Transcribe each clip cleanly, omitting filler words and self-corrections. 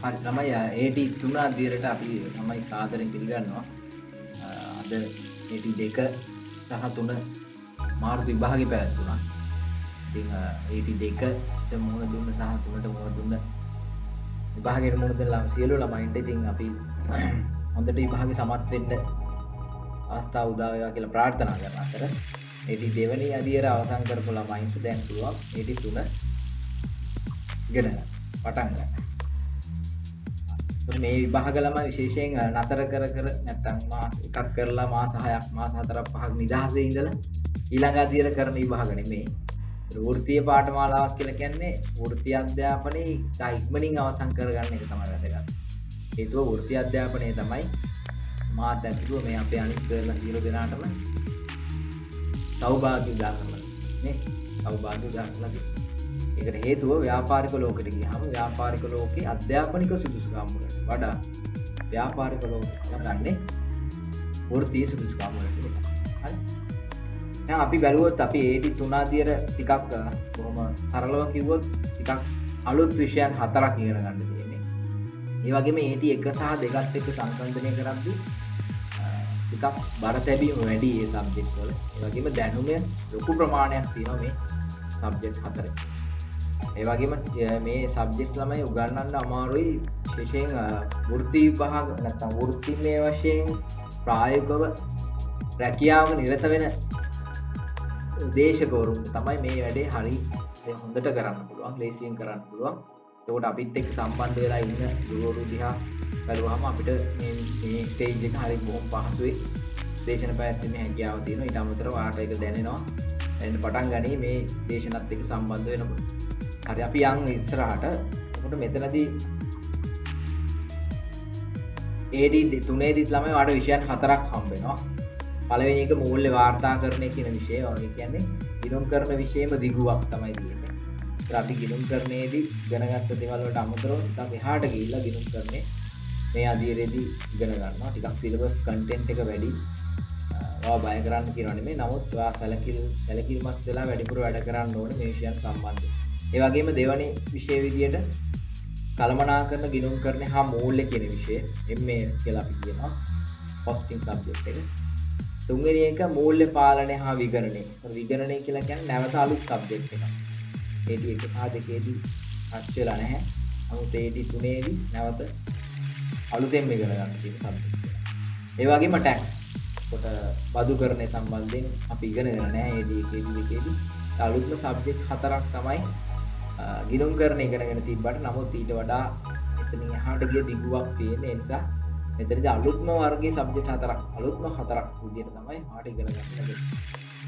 හරි ළමයි AT3 අධ්‍යයනයට අපි ළමයි සාදරයෙන් පිළිගන්නවා. අද AT2 සහ 3 මාර්තු විභාගේ පැවැත්වුණා. ඉතින් AT2ට මුහුණ දුන්න සහ 3ට මුහුණ දුන්න විභාගයට මුහුණ දෙන සියලු ළමයින්ට ඉතින් අපි හොඳට විභාගේ සමත් වෙන්න අවස්ථාව උදා වේවා කියලා ප්‍රාර්ථනා කරන අතර AT2 අධ්‍යයන අවසන් කරපු ළමයින්ට දැන් පුළුවන් AT3 ඉගෙන ගන්න පටන් ගන්න. මේ විභාග ළමයි විශේෂයෙන් නතර කර නැත්නම් මාස එකක් කරලා මාස 6ක් මාස 4ක් 5ක් නිදහසේ ඉඳලා ඊළඟ අධ්‍යයන කරන විභාග නෙමෙයි. වෘත්තීය පාඨමාලාවක් කියලා කියන්නේ වෘත්තීය අධ්‍යාපනයේ ඉක්මනින් අවසන් කරගන්න එක තමයි වැදගත්. ඒකෝ වෘත්තීය අධ්‍යාපනයේ තමයි මාත් ඇතුළු මේ අපේ අනිත් සර්ලා සියලු දෙනාටම සෞභාග්‍ය උදා කරනවා නේ. සෞභාග්‍ය උදා කරලා ඒකට හේතුව ව්‍යාපාරික ලෝකෙට ගියාම ව්‍යාපාරික ලෝකේ අධ්‍යාපනික සුදුසුකම් වලට වඩා ව්‍යාපාරික ලෝකෙ ගන්නේ වෘත්තීය සුදුසුකම් වලට නිසා. හරි. දැන් අපි බැලුවොත් අපි AT3 අධ්‍යයන ටිකක් බොහොම සරලව කිව්වොත් ටිකක් අලුත් විෂයන් 4ක් ඉගෙන ගන්න තියෙන්නේ. ඒ වගේම AT1 සහ 2ත් එක්ක සංසන්දනය කරද්දී ටිකක් බර තැබීම වැඩි මේ සබ්ජෙක්ට් වල. ඒ වගේම දැනුම ලොකු ප්‍රමාණයක් තියෙනවා මේ සබ්ජෙක්ට් 4. ඒ වගේම මේ සබ්ජෙක්ට්ස් ළමයි උගන්වන්න අමාරුයි විශේෂයෙන් වෘත්ති විභාග නැත්නම් වෘත්තිමය වශයෙන් ප්‍රායෝගිකව රැකියාව නිරත වෙන දේශකවරුන්ට තමයි මේ වැඩේ හරි හොඳට කරන්න පුළුවන්, ලේසියෙන් කරන්න පුළුවන්. ඒකට අපිත් එක්ක සම්බන්ධ වෙලා ඉන්න ගුරුවරු දිහා බලුවාම අපිට මේ ස්ටේජ් එක හරි බොහොම පහසුයි. දේශන පැවැත්මේ හැකියාව තියෙනවා. ඊට අමතරව ආට ඒක දැනෙනවා. දැන් පටන් ගනී මේ දේශනත් එක්ක සම්බන්ධ වෙනකොට. හරි අපි යන් ඉස්සරහට. එතකොට මෙතනදී AD3 දිත් ළමයි වාට විෂයන් 4ක් හම්බ වෙනවා. පළවෙනි එක මූල්‍ය වාර්තාකරණය කියන විෂය. ඒ කියන්නේ ගිණුම් කරන විෂයෙම දිගුවක් තමයි තියෙන්නේ. ඒත් අපි ගිණුම් කරන්නේදී ඉගෙනගත්ත දේවල් වලට අමතරව ටිකක් එහාට ගිහිල්ලා ගිණුම් කරන්නේ මේ අධීරයේදී ඉගෙන ගන්නවා. ටිකක් සිලබස් කන්ටෙන්ට් එක වැඩි. ඔයා බය කරන්න කියනවා නෙමෙයි. නමුත් ඔයා සැලකිලිමත් වෙලා වැඩිපුර වැඩ කරන්න ඕනේ මේ විෂයන් සම්බන්ධයෙන්. ඒ වගේම දෙවැනි විෂය විදියට කළමනාකරන ගිණුම් කරන හා මූල්‍ය කියන විෂය MA කියලා අපි කියනවා. කොස්ටිං සබ්ජෙක්ට් එක. තුන්වෙනි එක මූල්‍ය පාලනය හා විගණනය. විගණනය කියලා කියන්නේ නැවත අලුත් සබ්ජෙක්ට් එකක්. AT1 සහ 2ේදී ටච් වෙලා නැහැ. නමුත් AT3 ේදී නැවත අලුතෙන් ඉගෙන ගන්න තියෙන සබ්ජෙක්ට් එක. ඒ වගේම ටැක්ස් කොට බදුකරණය සම්බන්ධයෙන් අපි ඉගෙනගෙන නැහැ AT1 2ේදී. අලුත්ම සබ්ජෙක්ට් 4ක් තමයි ගිණුම් කරන ඉගෙනගෙන තිබ්බට නමුත් ඊට වඩා එතනින් එහාට ගිය දිගුවක් තියෙන නිසා මෙතනදී අලුත්ම වර්ගයේ සබ්ජෙක්ට් 4ක් අලුත්ම 4ක් විදියට තමයි මාට ඉගෙන ගන්න ලැබෙන්නේ.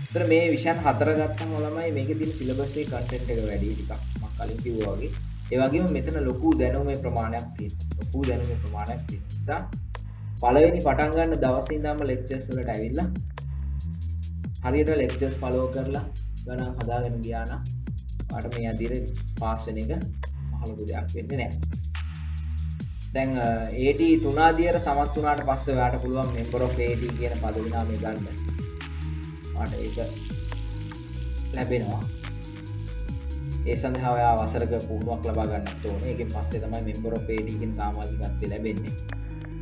ඒතර මේ විෂයන් 4 ගත්තම ළමයි මේකේ තියෙන සිලබස් එකේ කන්ටෙන්ට් එක වැඩි ටිකක් මම කලින් කිව්වා වගේ. ඒ වගේම මෙතන ලොකු දැනුමේ ප්‍රමාණයක් තියෙනවා. ලොකු දැනුමේ ප්‍රමාණයක් තියෙන නිසා පළවෙනි පටන් ගන්න දවසේ ඉඳන්ම ලෙක්චර්ස් වලට ඇවිල්ලා හරියට ලෙක්චර්ස් ෆලෝ කරලා ගණන් හදාගෙන ගියා නම් ඔයාලට මේ අදිරේ පාස් වෙන එක මහ ලොකු දෙයක් වෙන්නේ නැහැ. දැන් AT3 අධ්‍යයන සමත් වුණාට පස්සේ ඔයාලට පුළුවන් member of AT කියන පද විනාමය ගන්න. ඔයාලට ඒක ලැබෙනවා. ඒ සඳහා ඔයා වසරක පුහුණුවක් ලබා ගන්නත් ඕනේ. ඒකෙන් පස්සේ තමයි member of AT කියන සමාජිකත්වය ලැබෙන්නේ.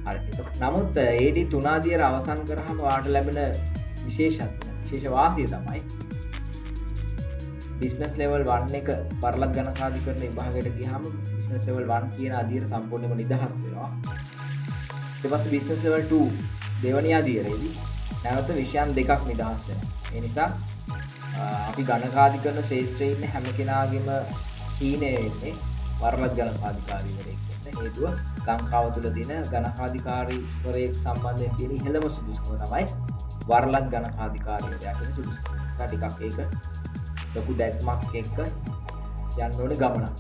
හරි. නමුත් AT3 අධ්‍යයන අවසන් කරාම ඔයාලට ලැබෙන විශේෂ වාසිය තමයි බිස්නස් ලෙවල් 1 එක පරලක් ගණකාධිකරණ විභාගයට ගියාම බිස්නස් ලෙවල් 1 කියන අධ්‍යයන සම්පූර්ණයෙන්ම නිදහස් වෙනවා. ඊට පස්සේ බිස්නස් ලෙවල් 2 දෙවැනි අධ්‍යයනයේදී නැවත විෂයන් දෙකක් නිදහස් වෙනවා. ඒ නිසා අපි ගණකාධිකරණ ශාස්ත්‍රයේ ඉන්න හැම කෙනාගේම හීනේ වෙන්නේ පරලක් ගණකාධිකාරීවරයෙක් වෙන්න. හේතුව ලංකාව තුළ තියෙන ගණකාධිකාරීවරයෙක් සම්බන්ධයෙන් තියෙන ඉහළම සුදුසුකම තමයි වරලක් ගණකාධිකාරීවරයා කියන සුදුසුකම. ඒ ටිකක් ඒක ලොකු දැක්මක් එක්ක යන්න ඕනේ ගමනක්.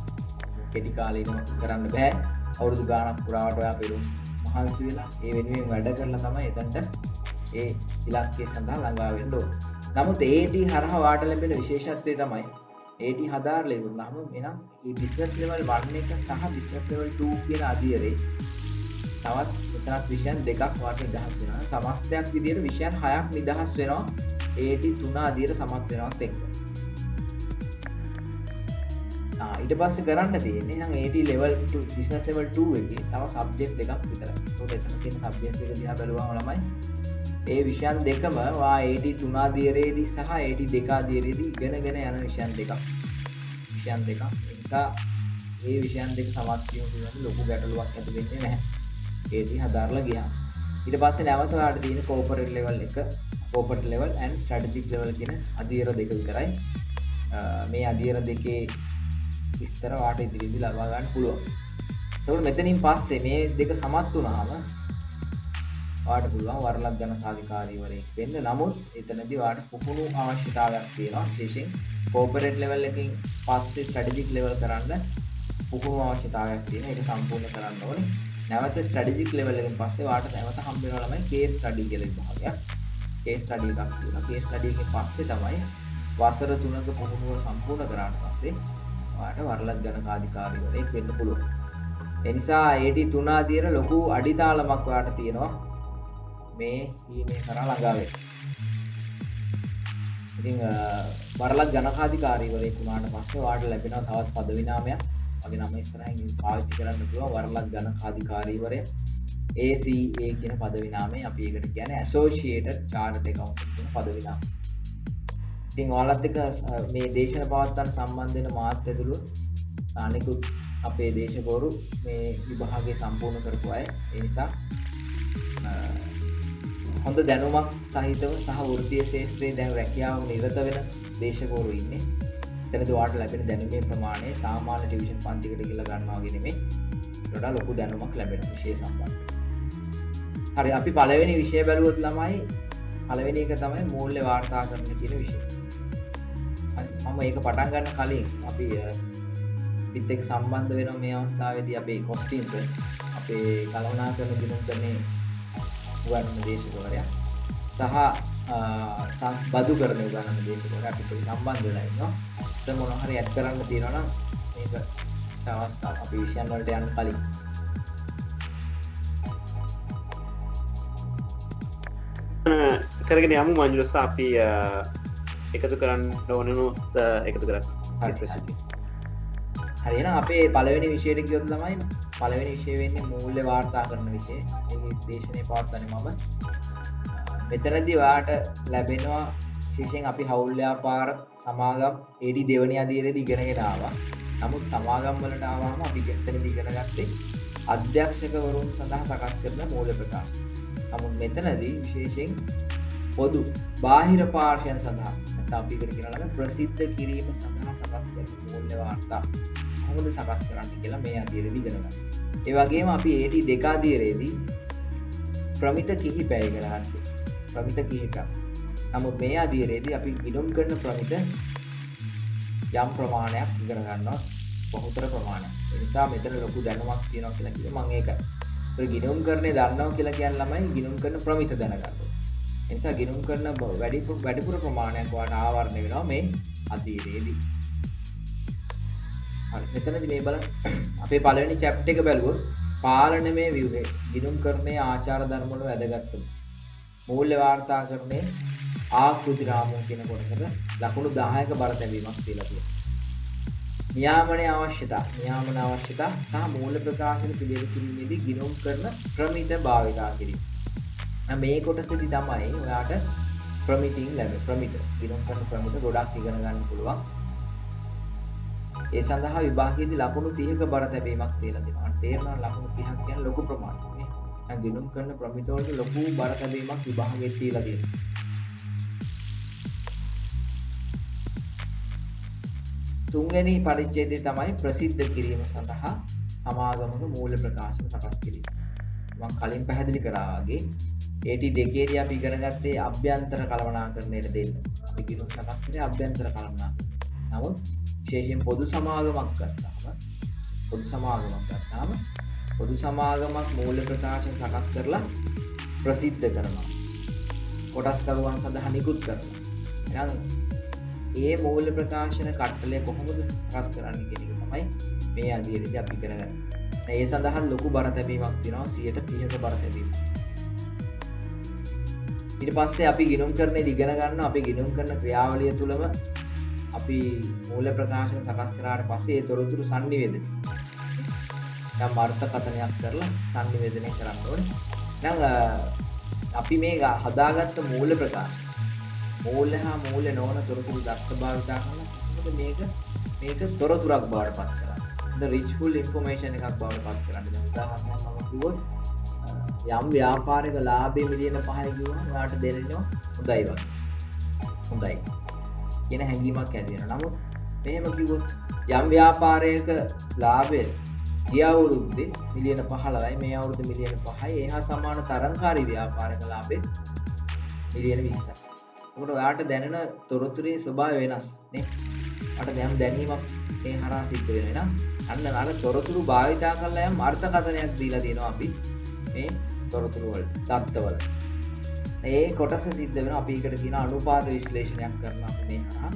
කෙටි කාලෙකින් කරන්න බෑ. අවුරුදු ගාණක් පුරාවට ඔයා පෙරුම් මහන්සි වෙලා ඒ වෙනුවෙන් වැඩ කරලා තමයි එතනට ඒ ඉලක්කය සඳහා ළඟා වෙන්න ඕනේ. නමුත් AT හරහා වාට ලැබෙන විශේෂත්වය තමයි AT හදාarලා ඉවරනම එනම් මේ බිස්නස් ලෙවල් 1 එක සහ බිස්නස් ලෙවල් 2 කියන අධ්‍යයනයේ තවත් මෙතනත් විෂයන් දෙකක් වාට නිදහස් වෙනවා. සමස්තයක් විදිහට විෂයන් 6ක් නිදහස් වෙනවා AT3 අධ්‍යයන සමත් වෙනවත් එක්ක. ඊට පස්සේ කරන්න තියෙන්නේ නම් AT level 2 business level 2 එකේ තව subject දෙකක් විතරයි. ඒකට එතන තියෙන subject දෙක දිහා බැලුවම ළමයි ඒ විෂයන් දෙකම වා AT 3 ආදියරේදී සහ AT 2 ආදියරේදී ඉගෙනගෙන යන විෂයන් දෙකක්. විෂයන් දෙකක්. ඒ නිසා මේ විෂයන් දෙක සමත් වීම පිළිබඳ ලොකු ගැටලුවක් ඇති වෙන්නේ නැහැ. AT හදාarලා ගියා. ඊට පස්සේ නැවත ඔයාලට තියෙන corporate level 1, corporate level and strategic level කියන අධීර දෙක විතරයි. මේ අධීර දෙකේ විස්තර වාට ඉදිරියේදී ලබා ගන්න පුළුවන්. ඒකෝට මෙතනින් පස්සේ මේ දෙක සමත් වුණාම වාට පුළුවන් වරලක් ගණකාධිකාරීවරයෙක් වෙන්න. නමුත් එතනදී වාට පුහුණු අවශ්‍යතාවයක් තියෙනවා. විශේෂයෙන් corporate level එකකින් පස්සේ strategic level කරන්න පුහුණු අවශ්‍යතාවයක් තියෙනවා. ඒක සම්පූර්ණ කරන්න ඕනේ. නැවත strategic level එකෙන් පස්සේ වාට නැවත හම්බ වෙනවා ළමයි case study කියලා විභාගයක්. case study එකක් තියෙනවා. case study එකෙන් පස්සේ තමයි වසර 3ක පුහුණුව සම්පූර්ණ කරාට පස්සේ වාට වරලක් ගණකාධිකාරීවරයෙක් වෙන්න පුළුවන්. ඒ නිසා AT 3 ආදියර ලොකු අඩිතාලමක් වාට තියෙනවා මේ හීනේ කරා ළඟා වෙන්න. ඉතින් වරලක් ගණකාධිකාරීවරයෙක් වුණාට පස්සේ වාට ලැබෙනවා තවත් පදවි නාමයක්. වගේ නම ඉස්සරහින් පාවිච්චි කරන්න පුළුවන් වරලක් ගණකාධිකාරීවරය ACA කියන පදවි නාමය. අපි ඒකට කියන්නේ Associated Chartered Accountant කියන පදවි නාමය. ඉතින් ඔයාලත් එක්ක මේ දේශන පවත්වන්න සම්බන්ධ වෙන මාත් ඇතුළු අනිකුත් අපේ දේශකවරු මේ විභාගය සම්පූර්ණ කරපු අය. ඒ නිසා හොඳ දැනුමක් සහිතව සහ වෘත්තීය ශාස්ත්‍රයේ දැන් රැකියාව නිරත වෙන දේශකවරු ඉන්නේ. එතනදී ඔයාලට ලැබෙන දැනුමේ ප්‍රමාණය සාමාන්‍ය ඩිවිෂන් පන්තිකට ගිහලා ගන්නවා වගේ නෙමෙයි. වඩා ලොකු දැනුමක් ලැබෙන විෂය සම්බන්ධව. හරි අපි පළවෙනි විෂය බැලුවොත් ළමයි පළවෙනි එක තමයි මූල්‍ය වාර්තාකරණ කියන විෂය. මම ඒක පටන් ගන්න කලින් අපි පිට එක සම්බන්ධ වෙනවා මේ අවස්ථාවේදී අපේ කොස්ටින්ස් අපේ කළමනාකරන දිනුම් කරන්නේ උගන්වන දේශකවරයා සහ බදු කරන උගන්වන දේශකවරයා අපිට සම්බන්ධ වෙලා ඉන්නවා. ඒක මොන හරි ඇඩ් කරන්න තියෙනවා නම් මේක අවස්ථාව අපි විෂයන් වලට යන්න කලින් කරගෙන යමු මංජුලස අපි එකතු කරන්න ඕනනු එකතු කරන්න. හරි එහෙනම් අපේ පළවෙනි විෂයට ගියොත් ළමයි පළවෙනි විෂය වෙන්නේ මූල්‍ය වාර්තා කරන විෂය. මේ දේශනේ පවත්වන්නේ මම. මෙතනදී ඔයාට ලැබෙනවා විශේෂයෙන් අපි හවුල් ව්‍යාපාර සමාගම් AD දෙවැනි අධීරයේදී ඉගෙනගෙන ආවා. නමුත් සමාගම් වලට ආවම අපි එතනදී ඉගෙන ගත්තේ අධ්‍යක්ෂකවරුන් සඳහා සකස් කරන මූල්‍ය ප්‍රකාශ. නමුත් මෙතනදී විශේෂයෙන් පොදු බාහිර පාර්ශ්වයන් සඳහා නැත්නම් අපි ඉගෙන ගන්නවා ප්‍රසිද්ධ කිරීම සඳහා සකස් කරන මූල්‍ය වාර්තා කොහොමද සකස් කරන්නේ කියලා මේ අධීරයේදී ඉගෙන ගන්නවා. ඒ වගේම අපි AT 2 අධීරයේදී ප්‍රමිත කිහිපය ඉගෙන ගන්නවා. ප්‍රමිත කිහිපයක්. නමුත් මේ අධීරයේදී අපි ගිණුම් කරන ප්‍රමිත යම් ප්‍රමාණයක් ඉගෙන ගන්නවා. බහුතර ප්‍රමාණයක්. ඒ නිසා මෙතන ලොකු දැනුමක් තියෙනවා කියලා කිව්වේ මම ඒකයි. ඒ ගිණුම් කරන්නේ දන්නවා කියලා කියන ළමයි ගිණුම් කරන ප්‍රමිත දැනගන්නවා. ඒ නිසා ගිණුම් කරන වැඩිපුර ප්‍රමාණයක් වාට ආවරණය වෙනවා මේ අධීරයේදී. හරි මෙතනදී මේ බලන්න අපේ පළවෙනි chapter එක බැලුවොත් පාලනමය ව්‍යුහය ගිණුම් කරන්නේ ආචාර ධර්ම වල වැදගත්කම. මූල්‍ය වාර්තාකරණයේ ආකෘති රාමුව කියන කොටසට ලකුණු 10ක බර තැබීමක් තියලා තියෙනවා. නියාමන අවශ්‍යතා සහ මූල්‍ය ප්‍රකාශන පිළිවෙල කිරීමේදී ගිණුම් කරන ප්‍රමිත භාවිතා කිරීම. මේ කොටසේදී තමයි ඔයාට ප්‍රමිතින් ලැබෙන්නේ. ප්‍රමිත ගිණුම් කරන ප්‍රමිත ගොඩක් ඉගෙන ගන්න පුළුවන්. ඒ සඳහා විභාගයේදී ලකුණු 30ක බර තැබීමක් තියලා තියෙනවා. තේරෙනවා ලකුණු 30ක් කියන්නේ ලොකු ප්‍රමාණයක් නේ. දැන් ගිණුම් කරන ප්‍රමිත වලට ලොකු බර තැබීමක් විභාගයේ තියලා තියෙනවා. තුන්වෙනි පරිච්ඡේදය තමයි ප්‍රසිද්ධ කිරීම සඳහා සමාගමක මූල්‍ය ප්‍රකාශන සකස් කිරීම. මම කලින් පැහැදිලි කරා වගේ AT 2 අපි ඉගෙන ගත්තේ අභ්‍යන්තර කළමනාකරණයට දෙන්න. අපි ගිණුම් සකස් කරේ අභ්‍යන්තර කළමනාකරණය. නමුත් විශේෂයෙන් පොදු සමාගමක් ගත්තාම පොදු සමාගමක් මූල්‍ය ප්‍රකාශන සකස් කරලා ප්‍රසිද්ධ කරනවා. කොටස්කරුවන් සඳහා නිකුත් කරනවා. එහෙනම් ඒ මූල්‍ය ප්‍රකාශන කට්ටලය කොහොමද සකස් කරන්නේ කියන එක තමයි මේ අධීරයේදී අපි ඉගෙන ගන්න. ඒ සඳහා ලොකු බර තැබීමක් තියෙනවා 130ක බර තැබීමක්. ඊට පස්සේ අපි ගිණුම් කරන්නේ ඉගෙන ගන්නවා අපි ගිණුම් කරන ක්‍රියාවලිය තුලම අපි මූල ප්‍රකාශන සකස් කරාට පස්සේ ඒ තොරතුරු sannivedana නම් අර්ථකථනයක් කරලා sannivedana කරන්න ඕනේ. එහෙනම් අපි මේ හදාගත්ත මූල ප්‍රකාශන මූල හා මූල නොවන තොරතුරු දත්ත භාවිතා කරලා මොකද මේක තොරතුරක් බවට පත් කරන්නේ. the rich full information එකක් බවට පත් කරන්නේ. දැන් උදාහරණයක් මම කිව්වොත් යම් ව්‍යාපාරික ලාභය මිලියන 5යි කිව්වම ඔයාලට දෙන්නවා හොඳයි වගේ. හොඳයි කියන හැඟීමක් ඇති වෙනවා. නමුත් මෙහෙම කිව්වොත් යම් ව්‍යාපාරයක ලාභය ගිය අවුරුද්දේ මිලියන 15යි මේ අවුරුද්දේ මිලියන 5යි එහා සමාන තරංකාරී ව්‍යාපාරික ලාභය මිලියන 20යි. ඔකට ඔයාලට දැනෙන තොරතුරේ ස්වභාවය වෙනස් නේ. ඔයාලට දැන් දැනීමක් මේ හරහා සිද්ධ වෙනවා. අන්න අර තොරතුරු භාවිතා කරලා යම් අර්ථකථනයක් දීලා දෙනවා අපි මේ තොරතුරු වල தත්ත්වවල. ඒ කොටස සිද්ධ වෙනවා අපි එකට කියන අනුපාත විශ්ලේෂණයක් කරනවා අපි මේ හරහා.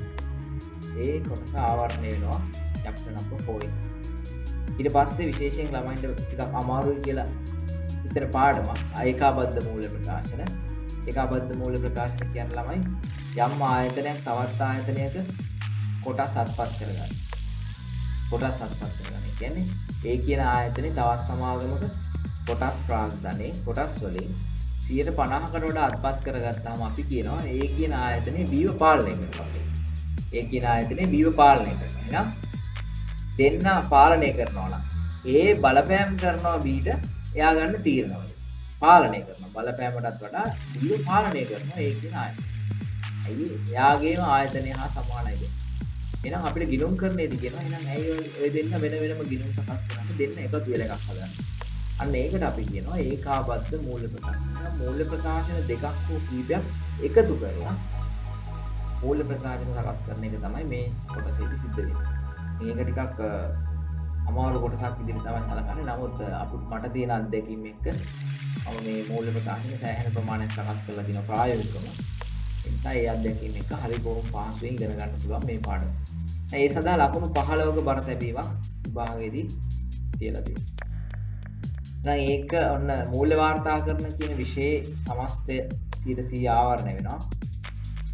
ඒ කොටස ආවරණය වෙනවා chapter number 4 එක. ඊට පස්සේ විශේෂයෙන් ළමයින්ට ටිකක් අමාරුයි කියලා විතර පාඩමක් ඒකාබද්ධ මූල ප්‍රකාශන. ඒකාබද්ධ මූල ප්‍රකාශන කියන්නේ ළමයි යම් ආයතනයක් තවත් ආයතනයක කොටස් අත්පත් කරගන්න. කොටස් අත්පත් කරගන්න. කියන්නේ ඒ කියන ආයතනේ තවත් සමාගමක කොටස් ප්‍රාග්ධනයේ කොටස් වලින් 150කට වඩා අත්පත් කරගත්තාම අපි කියනවා ඒ කියන ආයතනේ බීව පාලනය කරනවා. ඒ කියන ආයතනේ බීව පාලනය කරනවා. එහෙනම් දෙන්න පාලනය කරනවා නම් ඒ බලපෑම් කරනවා බීට එයා ගන්න තීරණ පාලනය කරනවා. බලපෑමටත් වඩා බීව පාලනය කරනවා ඒ කියන ආයතනය. ඇයි එයාගේම ආයතනය හා සමානයි. එහෙනම් අපිට ගිණුම් කරන්නේදී කියනවා එහෙනම් ඇයි ඔය දෙන්න වෙන වෙනම ගිණුම් සකස් කරන්න දෙන්න එකතු වෙලා එකක් හදන්න. අන්න ඒකට අපි කියනවා ඒකාබද්ධ මූල ප්‍රකාශන. මූල ප්‍රකාශන දෙකක් හෝ කීපයක් එකතු කරලා මූල ප්‍රකාශන සකස් කරන එක තමයි මේ කොටසේදී සිද්ධ වෙන්නේ. මේක ටිකක් අමාරු කොටසක් විදිහට තමයි සලකන්නේ. නමුත් අපිට මට තියෙන අත්දැකීම් එක්ක මම මේ මූල ප්‍රකාශන සෑහෙන ප්‍රමාණයක් සකස් කරලා දිනවා ප්‍රායෝගිකව. ඒ නිසා ඒ අත්දැකීම් එක්ක හරි බොහොම පහසුවෙන් ඉගෙන ගන්න පුළුවන් මේ පාඩම. ඒ සඳහා ලකුණු 15ක බර තැබීමක් විභාගයේදී තියලා තියෙනවා. දැන් ඒක ඔන්න මූල්‍ය වාර්තාකරණ කියන විෂයේ සමස්තය 100% ආවරණය වෙනවා.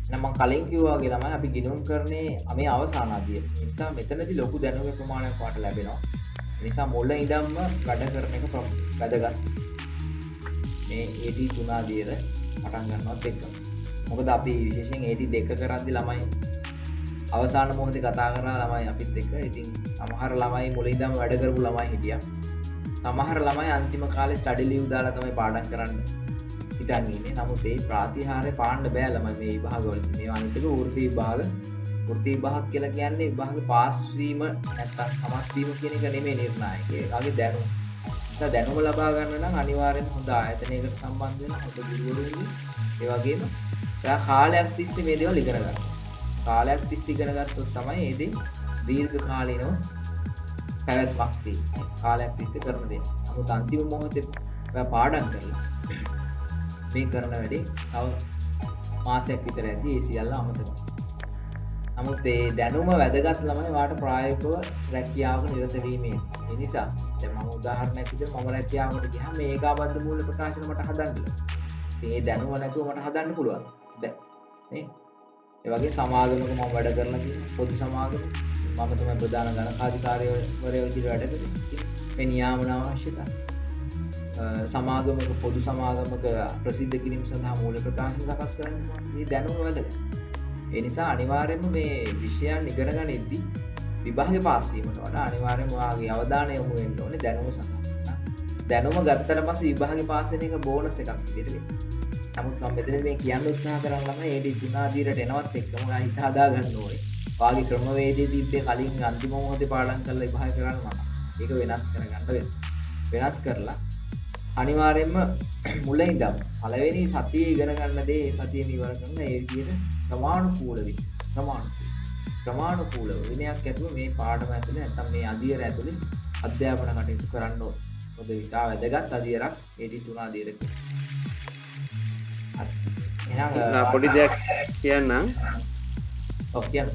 එහෙනම් මම කලින් කිව්වා වගේ ළමයි අපි ගිණුම් කරන්නේ මේ අවසාන අධ්‍යය. ඒ නිසා මෙතනදී ලොකු දැනුමේ ප්‍රමාණයක් වාට ලැබෙනවා. ඒ නිසා මුල ඉඳන්ම වැඩ කරන එක වැදගත්. මේ AD 3 අධ්‍යයර පටන් ගන්නවත් එක්ක. මොකද අපි විශේෂයෙන් AD 2 කරද්දී ළමයි අවසාන මොහොතේ කතා කරන ළමයි අපිත් එක්ක. ඉතින් සමහර ළමයි මුල ඉඳන්ම වැඩ කරපු ළමයි හිටියා. සමහර ළමයි අන්තිම කාලේ ස්ටඩි ලීව් දාලා තමයි පාඩම් කරන්න හිතන් ඉන්නේ. නමුත් ඒ ප්‍රාතිහාර්ය පාන්න බෑ ළමයි මේ විභාගවලදී. මේවා අනිත් එක වෘත්ති විභාග. වෘත්ති විභාග කියලා කියන්නේ විභාග පාස් වීම නැත්නම් සමත් වීම කියන එක නෙමෙයි නිර්ණායක. ඒකගේ දැනුම. ඒක දැනුම ලබා ගන්න නම් අනිවාර්යෙන්ම හොඳ ආයතනයකට සම්බන්ධ වෙන හොඳ ගුරුවරුන්ගේ ඒ වගේම එයා කාලයක් තිස්සේ මේ දේවල් ඉගෙන ගන්න. කාලයක් තිස්සේ ඉගෙන ගත්තොත් තමයි ඒ දේ දීර්ඝ කාලීනව පැවැත්මක් තියෙන්නේ. කාලයක් තිස්සේ කරන දේ. නමුත් අන්තිම මොහොතේ ඔයා පාඩම් කරලා මේ කරන වැඩේ තව මාසයක් විතර ඇද්දි ඒ සියල්ල අමතක. නමුත් ඒ දැනුම වැදගත් ළමයි වාට ප්‍රායෝගිකව රැකියාවක නිරත වීමේ. ඒ නිසා දැන් මම උදාහරණයක් විදිහට මම රැකියාවකට ගියාම මේ ඒකාබද්ධ මූල ප්‍රකාශන මට හදන්න. ඉතින් ඒ දැනුම නැතුව මට හදන්න පුළුවන්. බෑ. නේ? ඒ වගේ සමාගමක මම වැඩ කරලා තියෙනවා. පොදු සමාගම මම තමයි ප්‍රධාන ගණකාධිකාරිවරයා විදිහට වැඩ කරන්නේ. මේ නියාමන අවශ්‍යතා. සමාගමක පොදු සමාගමක ප්‍රසිද්ධ කිරීම සඳහා මූල ප්‍රකාශන සකස් කරන්න මේ දැනුම වැදගත්. ඒ නිසා අනිවාර්යයෙන්ම මේ විෂයන් ඉගෙන ගනිද්දී විභාගේ පාස් වීමට වඩා අනිවාර්යයෙන්ම ඔයාගේ අවධානය යොමු වෙන්න ඕනේ දැනුම සඳහා. දැනුම ගත්තට පස්සේ විභාගේ පාස් වෙන එක බෝනස් එකක් විදිහට වෙනවා. නමුත් මම මෙතන මේ කියන්න උත්සාහ කරන ළමයි AD 3 අධීරට එනවත් එක්කම ඔයා හිත හදා ගන්න ඕනේ. ඔයාගේ ක්‍රමවේදයේ තිබ්බේ කලින් අන්තිම මොහොතේ පාඩම් කරලා විභාග කරන්න මම. ඒක වෙනස් කරගන්න වෙනවා. වෙනස් කරලා අනිවාර්යයෙන්ම මුල ඉඳන් පළවෙනි සතියේ ඉගෙන ගන්න දේ ඒ සතියේම ඉවර කරන ඒ විදිහට ක්‍රමානුකූලව විනයක් ඇතුව මේ පාඩම ඇතුලේ නැත්නම් මේ අධීර ඇතුලේ අධ්‍යාපන කටයුතු කරන්න ඕනේ. මොකද ඉතා වැදගත් අධීරක් AD 3 අධීරක. එහෙනම් පොඩි දෙයක් කියන්නම්. ඔව් කියන්න.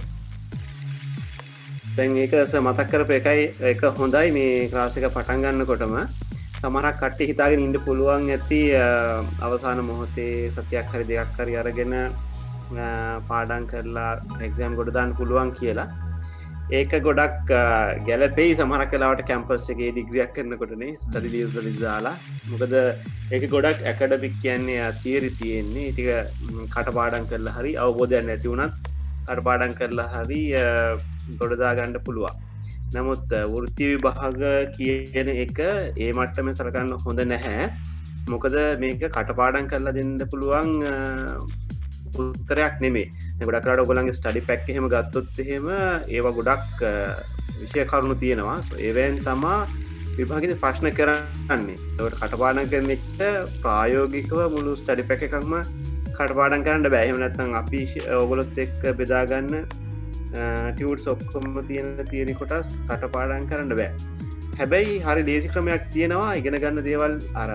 දැන් ඒක මතක් කරපු එකයි ඒක හොඳයි මේ ක්ලාස් එක පටන් ගන්නකොටම සමහරක් කට්ටිය හිතාගෙන ඉන්න පුළුවන් ඇති අවසාන මොහොතේ සතියක් හරි දෙකක් හරි අරගෙන පාඩම් කරලා එක්සෑම් ගොඩ දාන්න පුළුවන් කියලා. ඒක ගොඩක් ගැලපෙයි සමහරක් වෙලාවට කැම්පස් එකේ ඩිග්‍රියක් කරනකොටනේ ස්ටඩි ලීව්ස් වලින් දාලා. මොකද ඒක ගොඩක් ඇකඩමික් කියන්නේ තියරි තියෙන්නේ. ටික කටපාඩම් කරලා හරි අවබෝධයක් නැති වුණත් කටපාඩම් කරලා හරි ගොඩ දා ගන්න පුළුවන්. නමුත් වෘත්ති විභාග කියන එක ඒ මට්ටමේ සලකන්න හොඳ නැහැ. මොකද මේක කටපාඩම් කරලා දෙන්න පුළුවන් උත්තරයක් නෙමේ. ගොඩක් කරලා ඔයගොල්ලන්ගේ ස්ටඩි පැක් එහෙම ගත්තොත් එහෙම ඒවා ගොඩක් විෂය කරුණු තියෙනවා. ඒවෙන් තමයි විභාගෙදී ප්‍රශ්න කරන්නේ. ඒකට කටපාඩම් කරන එක ප්‍රායෝගිකව මුළු ස්ටඩි පැක් එකක්ම කටපාඩම් කරන්න බෑ. එහෙම නැත්නම් අපි ඔයගොල්ලොත් එක්ක බෙදා ගන්න ටියුට්ස් ඔක්කොම තියෙන තියරි කොටස් කටපාඩම් කරන්න බෑ. හැබැයි හරි ලේසි ක්‍රමයක් තියෙනවා ඉගෙන ගන්න දේවල් අර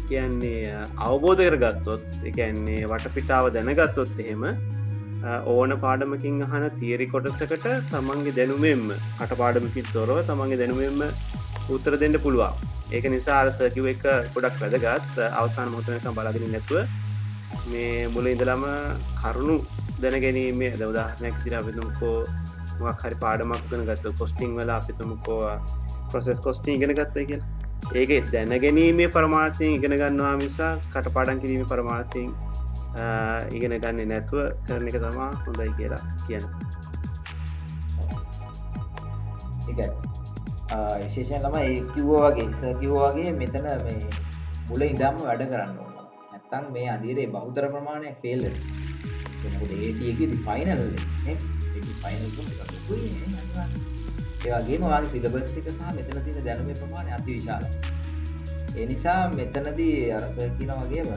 කියන්නේ අවබෝධ කරගත්තොත් ඒ කියන්නේ වටපිටාව දැනගත්තොත් එහෙම ඕන පාඩමකින් අහන තියරි කොටසකට තමන්ගේ දැනුමෙන්ම කටපාඩමකින් තොරව තමන්ගේ දැනුමෙන්ම උත්තර දෙන්න පුළුවන්. ඒක නිසා අර සර් කිව්ව එක ගොඩක් වැදගත්. අවසාන මොහොත වෙනකම් බලාගෙන නැතුව මේ මුල ඉඳලම කරුණු දැනගැනීමේ උදාහරණයක් විදිහට අපි තුමුකෝ මොකක් හරි පාඩමක් ඉගෙන ගත්තා කොස්ටිං වල අපි තුමුකෝ ප්‍රොසෙස් කොස්ටිං ඉගෙන ගත්තා කියලා. ඒකේ දැනගැනීමේ පරමාර්ථයෙන් ඉගෙන ගන්නවා මිස කටපාඩම් කිරීමේ පරමාර්ථයෙන් ඉගෙන ගන්නේ නැතුව කරන එක තමයි හොඳයි කියලා කියන්නේ. ඒකයි. විශේෂයෙන් ළමයි ඒ කිව්වා වගේ සර් කිව්වා වගේ මෙතන මේ මුල ඉඳන්ම වැඩ කරන්න ඕන. නැත්තම් මේ අදියරේ බහුතර ප්‍රමාණයක් ෆේල් වෙනවා. මොකද AT එකේදී ෆයිනල් නේ. ඒක ෆයිනල් එක ලොකුයි නේ. ඒ වගේම ඔයාගේ සිලබස් එක සහ මෙතන තියෙන දැනුමේ ප්‍රමාණය අති විශාලයි. ඒ නිසා මෙතනදී අර සර් කියනා වගේම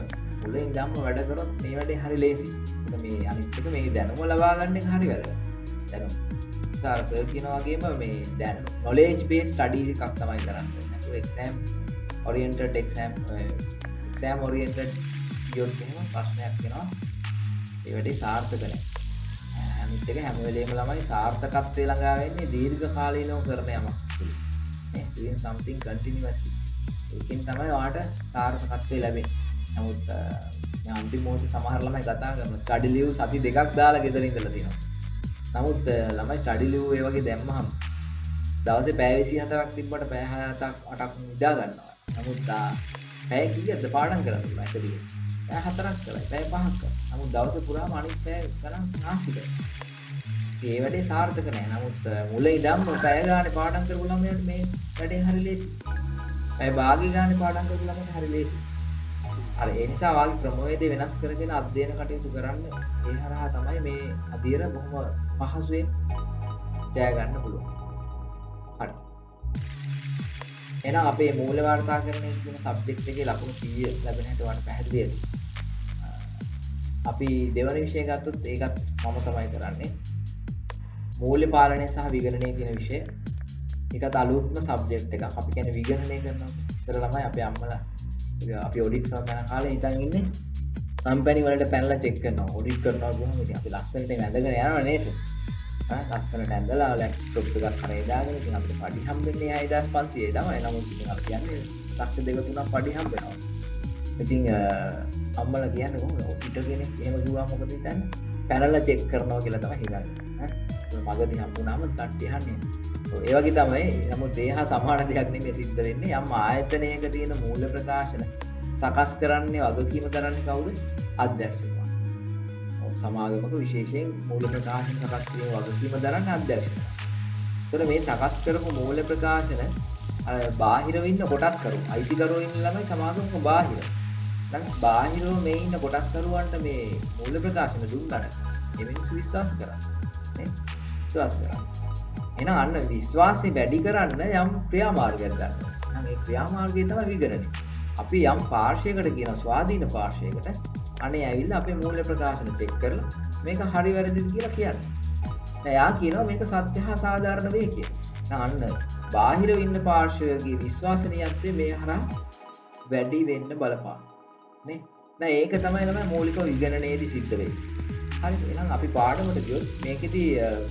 මුල ඉඳන්ම වැඩ කරොත් මේ වැඩේ හරි ලේසි. මොකද මේ අනිත් එක මේ දැනුම ලබා ගන්න එක හරි වැදගත්. දැනුම. සර් කියනා වගේම මේ දැනුම knowledge based study එකක් තමයි කරන්නේ. නැත්නම් exam oriented exam oriented කියොත් එහෙම ප්‍රශ්නයක් වෙනවා. ඒ වැඩේ සාර්ථක නැහැ. අනිත් එක හැම වෙලේම ළමයි සාර්ථකත්වයේ ළඟා වෙන්නේ දීර්ඝ කාලීනව කරන යමක්. නේ doing something continuously. ඒකෙන් තමයි ඔයාට සාර්ථකත්වය ලැබෙන්නේ. නමුත් මේ අන්තිම මොහොතේ සමහර ළමයි කතා කරන ස්ටඩි ලීව් සති දෙකක් දාලා ගෙදර ඉඳලා තියෙනවා. නමුත් ළමයි ස්ටඩි ලීව් ඒ වගේ දැම්මහම දවසේ පැය 24ක් තිබ්බට පැය 7ක් 8ක් නිදා ගන්නවා. නමුත් පැය කීයක්ද පාඩම් කරන්නේ මම එක දිගට. පැය 4ක් කරයි, පැය 5ක් කරයි. නමුත් දවස පුරාම අනිත් පැය ගණන් නාස්ති කරනවා. ඒ වැඩේ සාර්ථක නැහැ. නමුත් මුල ඉඳන්ම පැය ගානේ පාඩම් කරපු ළමයට මේ වැඩේ හරි ලේසි. පැය භාගය ගානේ පාඩම් කරපු ළමයට හරි ලේසි. අර ඒ නිසා වාගේ ක්‍රමවේද වෙනස් කරගෙන අධ්‍යයන කටයුතු කරන්න ඒ හරහා තමයි මේ අධීර බොහොම පහසුවෙන් ජය ගන්න පුළුවන්. හරි. එහෙනම් අපේ මූල වාර්තාකරණය කියන සබ්ජෙක්ට් එකේ ලකුණු 100 ලැබෙන හැටි වань පැහැදිලිද? අපි දෙවන විෂය ගත්තොත් ඒකත් මම තමයි කරන්නේ. මූල්‍ය පාලනය සහ විගණනය කියන විෂය. ඒකත් අලුත්ම සබ්ජෙක්ට් එකක්. අපි කියන්නේ විගණනය කරනවා. ඉස්සර ළමයි අපේ අම්මලා අපි ඔඩිට් කරන කාලේ හිතන් ඉන්නේ කම්පැනි වලට පැනලා චෙක් කරනවා. ඔඩිට් කරනවා කියනවා ඉතින් අපි ලස්සනට ඇඳගෙන යනවා නේද? ලස්සනට ඇඳලා ලැප්ටොප් එකක් කරේ දාගෙන ඉතින් අපිට පඩි හම්බෙන්නේ 6500 තමයි. නමුත් ඉතින් අපි කියන්නේ ලක්ෂ දෙක තුනක් පඩි හම්බෙනවා. ඉතින් අම්මලා කියන්නේ කොහොමද ඔඩිටර් කෙනෙක් එහෙම කිව්වා මොකද හිතන්නේ? පැනලා චෙක් කරනවා කියලා තමයි හිතන්නේ. මගදී හම්බුනාම කට්ටිය අහන්නේ. ඒ වගේ තමයි. නමුත් ඒ හා සමාන දෙයක් නෙමෙයි සිද්ධ වෙන්නේ. යම් ආයතනයක තියෙන මූල්‍ය ප්‍රකාශන සකස් කරන්නේ වගකීම කරන්නේ කවුද? අධ්‍යක්ෂකතුමා. සමාගමක විශේෂයෙන් මූල්‍ය ප්‍රකාශන සකස් කිරීම වගකීම දරන්නේ අධ්‍යක්ෂකතුමා. ඒතර මේ සකස් කරපු මූල්‍ය ප්‍රකාශන අර බාහිරව ඉන්න කොටස් කරු. අයිතිකරුවෝ ඉන්න ළමයි සමාගමක බාහිර. දැන් බාහිරව මේ ඉන්න කොටස් කරුවන්ට මේ මූල්‍ය ප්‍රකාශන දුන්නාට ඒ මිනිස්සු විශ්වාස කරන්නේ. නේ? විශ්වාස කරන්නේ. එහෙනම් අන්න විශ්වාසය වැඩි කරන්න යම් ක්‍රියාමාර්ගයක් ගන්න. එහෙනම් ඒ ක්‍රියාමාර්ගය තමයි විගණනය. අපි යම් පාර්ශ්වයකට කියන ස්වාධීන පාර්ශ්වයකට අනේ ඇවිල්ලා අපේ මූල්‍ය ප්‍රකාශන චෙක් කරලා මේක හරි වැරදිද කියලා කියන්නේ. දැන් යා කියනවා මේක සත්‍ය හා සාධාරණ වේ කියලා. අන්න බාහිරව ඉන්න පාර්ශ්වයේ විශ්වාසනීයත්වය මේ හරහා වැඩි වෙන්න බලපාන. නේ? දැන් ඒක තමයි ළමයි මූලික විගණනයේදී සිද්ධ වෙන්නේ. හරි එහෙනම් අපි පාඩමට ගියොත් මේකෙදි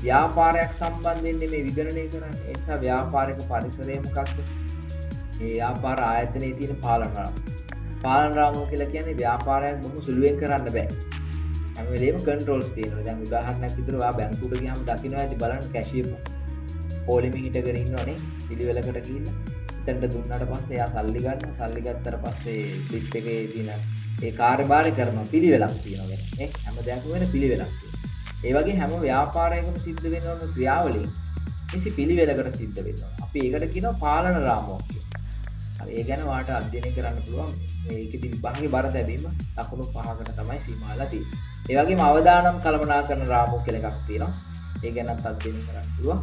ව්‍යාපාරයක් සම්බන්ධයෙන් මේ විගණනය කරන්නේ. ඒ නිසා ව්‍යාපාරික පරිසරය මොකක්ද? මේ ව්‍යාපාර ආයතනයේ තියෙන පාලන රාමුව. පාලන රාමුව කියලා කියන්නේ ව්‍යාපාරයක් බොහොම සුළුවෙන් කරන්න බෑ. හැම වෙලේම කන්ට්‍රෝල්ස් තියෙනවා. දැන් උදාහරණයක් විදිහට ඔයා බැංකුවට ගියාම දකින්න ඇති බලන්න කැෂියර් පොලිමේ හිටගෙන ඉන්නවනේ පිළිවෙලකට ගිහිල්ලා. එතනට දුන්නාට පස්සේ එයා සල්ලි ගන්නවා. සල්ලි ගත්තට පස්සේ ස්ලිප් එකේ තියෙන ඒ කාර්යභාරය කරනවා පිළිවෙලක් තියෙනවා නේ. හැම දෙයක්ම වෙන පිළිවෙලක් තියෙනවා. ඒ වගේ හැම ව්‍යාපාරයකම සිද්ධ වෙන ඕන ක්‍රියාවලින් කිසි පිළිවෙලකට සිද්ධ වෙනවා. අපි ඒකට කියනවා පාලන රාමුවක් කියලා. හරි ඒ ගැන වාට අධ්‍යයනය කරන්න පුළුවන්. මේකෙදි විභාගයේ බර තැබීම ලකුණු 5කට තමයි සීමා වෙලා තියෙන්නේ. ඒ වගේම අවදානම් කළමනාකරන රාමුව කියලා එකක් තියෙනවා. ඒ ගැනත් අධ්‍යයනය කරන්න පුළුවන්.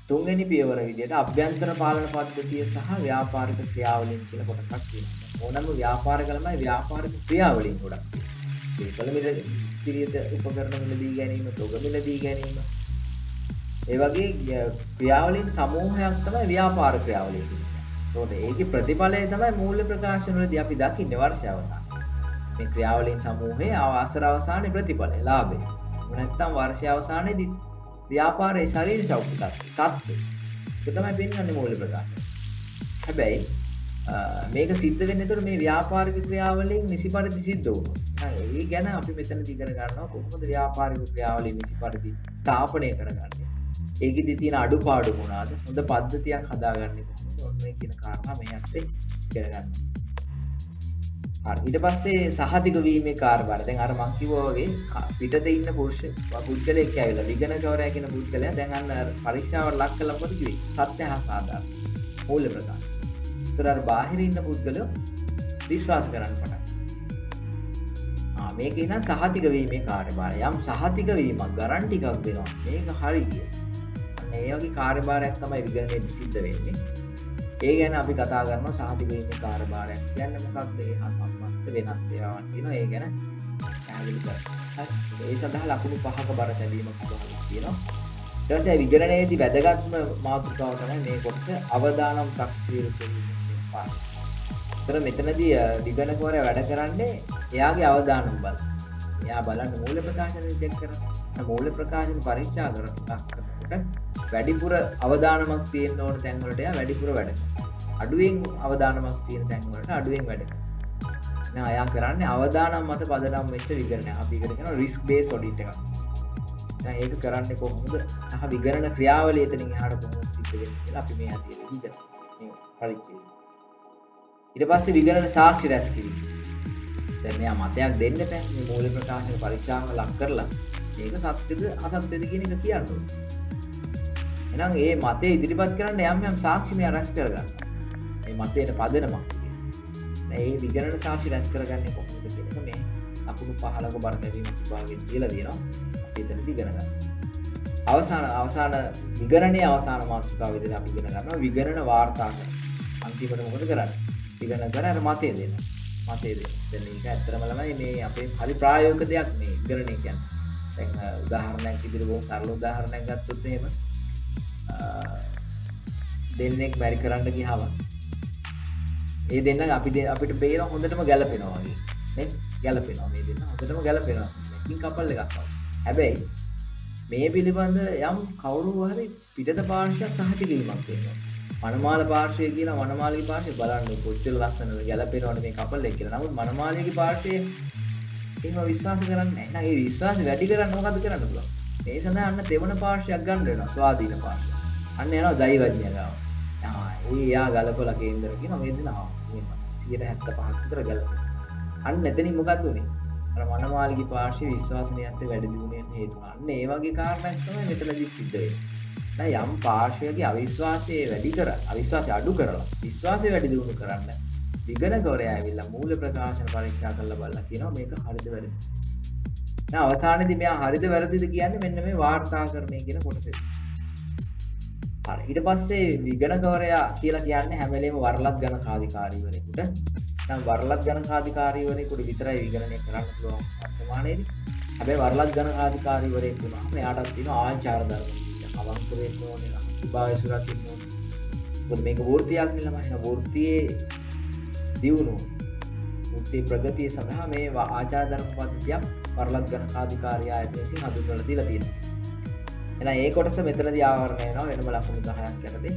තුන්වෙනි පියවර විදිහට අභ්‍යන්තර පාලන පද්ධතිය සහ ව්‍යාපාරික ක්‍රියාවලින් කියලා කොටසක් තියෙනවා. ඕනම ව්‍යාපාරක ළමයි ව්යාපාරික ක්‍රියාවලින් ගොඩක් තියෙනවා. ඒකල මිල පිළියෙත උපකරණ මිලදී ගැනීම, තොග මිලදී ගැනීම. ඒ වගේ ක්‍රියාවලින් සමූහයක් තමයි ව්‍යාපාර ක්‍රියාවලිය කියන්නේ. ඒකට ඒකේ ප්‍රතිඵලය තමයි මූල්‍ය ප්‍රකාශන වලදී අපි දකින්නේ වර්ෂය අවසානයේ. මේ ක්‍රියාවලින් සමූහයේ අවසර අවසානයේ ප්‍රතිඵලය ලාභය. නැත්නම් වර්ෂය අවසානයේදී ව්‍යාපාරයේ ශරීර සෞඛ්‍ය තත්ත්වය. ඒක තමයි පෙන්වන්නේ මූල්‍ය ප්‍රකාශන. හැබැයි මේක සිද්ධ වෙන්නේ එතකොට මේ ව්‍යාපාරික ක්‍රියාවලින් නිසි පරිදි සිද්ධ වුණොත්. ඒ ගැන අපි මෙතනදී ඉගෙන ගන්නවා කොහොමද ව්‍යාපාරික ක්‍රියාවලින් නිසි පරිදි ස්ථාපනය කරගන්නේ. ඒකෙදි තියෙන අඩුපාඩු මොනවාද? හොඳ පද්ධතියක් හදාගන්නේ කොහොමද? ඔන්න මේ කියන කාරණා මේ අතේ ඉගෙන ගන්න. හරි ඊට පස්සේ සහතික වීමේ කාර්යභාරය. දැන් අර මං කිව්වා වගේ පිටතේ ඉන්න පුද්ගලයෙක් ඇවිල්ලා විගණකවරයා කියන පුද්ගලයා දැන් අන්න පරීක්ෂාවට ලක් කළා මොකද කිව්වේ? සත්‍ය හා සාධාරණ මූල්‍ය ප්‍රකාශ. ඒතර අර බාහිර ඉන්න පුද්ගලයෝ විශ්වාස කරන්න පටන් මේක ඉන්න සහතික වීමේ කාර්යභාරය. යම් සහතික වීමක් ගරන්ටි එකක් දෙනවා. මේක හරි කියලා. අන්න ඒ වගේ කාර්යභාරයක් තමයි විගණනයේදී සිද්ධ වෙන්නේ. ඒ ගැන අපි කතා කරනවා සහතික වීමේ කාර්යභාරයක් කියන්නේ මොකක්ද? ඒ හා සම්බන්ධ වෙනස් සේවාවක් තියෙනවා. ඒ ගැන පැහැදිලි කරන්න. හරි. ඒ සඳහා ලකුණු 5ක බර තැබීමක් උදාහරණයක් තියෙනවා. ඊට පස්සේ විගණනයේදී වැදගත්ම මාතෘකාව තමයි මේ කොටස අවදානම් තක්සීරු කිරීමේ පාඩම. ඒතර මෙතනදී විගණකවරයා වැඩ කරන්නේ එයාගේ අවදානම් බලන්න. එයා බලන්න මූල්‍ය ප්‍රකාශන චෙක් කරනවා. මූල්‍ය ප්‍රකාශන පරීක්ෂා කරනකොට වැඩිපුර අවදානමක් තියෙන්න ඕන තැන් වලට එයා වැඩිපුර වැඩ කරනවා. අඩුවෙන් අවදානමක් තියෙන තැන් වලට අඩුවෙන් වැඩ කරනවා. දැන් එයා කරන්නේ අවදානම් මත පදනම් වෙච්ච විගණනය. අපි ඒකට කියනවා රිස්ක් බේස් ඔඩිට් එකක්. දැන් ඒක කරන්නේ කොහොමද? සහ විගණන ක්‍රියාවලිය එතනින් එහාට කොහොමද සිද්ධ වෙන්නේ කියලා අපි මේ අදියේදී ඉගෙන මේ පරිච්ඡේදය. ඊට පස්සේ විගණන සාක්ෂි රැස් කිරීම. දැන් මෙයා මතයක් දෙන්නට මේ මූල්‍ය ප්‍රකාශන පරීක්ෂාවක ලක් කරලා මේක සත්‍යද අසත්‍යද කියන එක කියන්න ඕනේ. එහෙනම් මේ මතය ඉදිරිපත් කරන්න යම් යම් සාක්ෂි මෙයා රැස් කරගන්නවා. මේ මතයට පදනමක් තියෙනවා. මේ විගණන සාක්ෂි රැස් කරගන්නේ කොහොමද කියන එක මේ අකුණු 15ක බර තැබීමක් විභාගයෙන් කියලා දෙනවා. අපි එතනදී ඉගෙන ගන්නවා. අවසාන විගණනයේ අවසාන මාතෘකාව විදිහට අපි ඉගෙන ගන්නවා විගණන වාර්තාකරණ. අන්තිමට මොකද කරන්නේ? විගණන කරන අර මතය දෙනවා. මතය දෙනවා. දැන් මේක ඇත්තටම ළමයි මේ අපේ හරි ප්‍රායෝගික දෙයක් මේ විගණනය කියන්නේ. දැන් උදාහරණයක් විදිහට බොහොම සරල උදාහරණයක් ගත්තොත් එහෙම දෙන්නෙක් මැරි කරන්න ගියාම ඒ දෙන්න අපිට බේර හොඳටම ගැලපෙනවා වගේ නේ ගැලපෙනවා මේ දෙන්න හොඳටම ගැලපෙනවා මේකින් කපල් එකක් වගේ. හැබැයි මේ පිළිබඳ යම් කවුරු හරි පිටත පාර්ශ්වයක් සහතික වීමක් තියෙනවා. මනමාල පාර්ශ්වය කියන මනමාලගේ පාර්ශ්වය බලන්න කොච්චර ලස්සනද ගැලපෙනවද මේ කපල් එක කියලා. නමුත් මනමාලගේ පාර්ශ්වයේ එහෙම විශ්වාස කරන්නේ නැහැ. එහෙනම් ඒ විශ්වාසය වැඩි කරන්න මොකද කරන්න පුළුවන්? මේ සඳහා අන්න දෙවන පාර්ශ්වයක් ගන්න වෙනවා ස්වාධීන පාර්ශ්වය. අන්න යනවා දෛවඥය ගාව. යා ගලපලා කේන්දර කියනවා මේ දෙනවා. මේ 175ක් විතර ගලපලා. අන්න එතනින් මොකක්ද උනේ? අර මනමාලගේ පාර්ශ්වයේ විශ්වාසනීයත්වය වැඩි දියුනේ හේතුව. අන්න ඒ වගේ කාරණාවක් තමයි මෙතනදි සිද්ධ වෙන්නේ. දැන් යම් පාර්ශ්වයකගේ අවිශ්වාසය වැඩි කරලා අවිශ්වාසය අඩු කරලා විශ්වාසය වැඩි දියුණු කරන්න විගණකවරයා ඇවිල්ලා මූල්‍ය ප්‍රකාශන පරීක්ෂා කරලා බලලා කියනවා මේක හරිද වැරදිද. දැන් අවසානයේදී මෙයා හරිද වැරදිද කියන්නේ මෙන්න මේ වාර්තාකරණය කියන කොටසේ. හරි ඊට පස්සේ විගණකවරයා කියලා කියන්නේ හැම වෙලේම වරලත් ගණකාධිකාරීවරයෙකුට. නම් වරලත් ගණකාධිකාරීවරයෙකුට විතරයි විගණනය කරන්න පුළුවන් වර්තමානයේදී. හැබැයි වරලත් ගණකාධිකාරීවරයෙකු වුණාම එයාටත් තියෙනවා ආචාර ධර්ම. අවංක වෙන්න ඕනේ නම් සුභාවය සුරකින්න ඕනේ. මොකද මේක වෘත්තියක් නෙලම එන වෘත්තියේ දියුණුව. වෘත්ති ප්‍රගතිය සඳහා මේ ආචාර ධර්ම පද්ධතියක් වරලත් ගණකාධිකාරිය ආයතනය විසින් හඳුන්වලා දීලා තියෙනවා. එහෙනම් ඒ කොටස මෙතනදී ආවරණය වෙනවා වෙනම ලකුණු 10ක් යටතේ.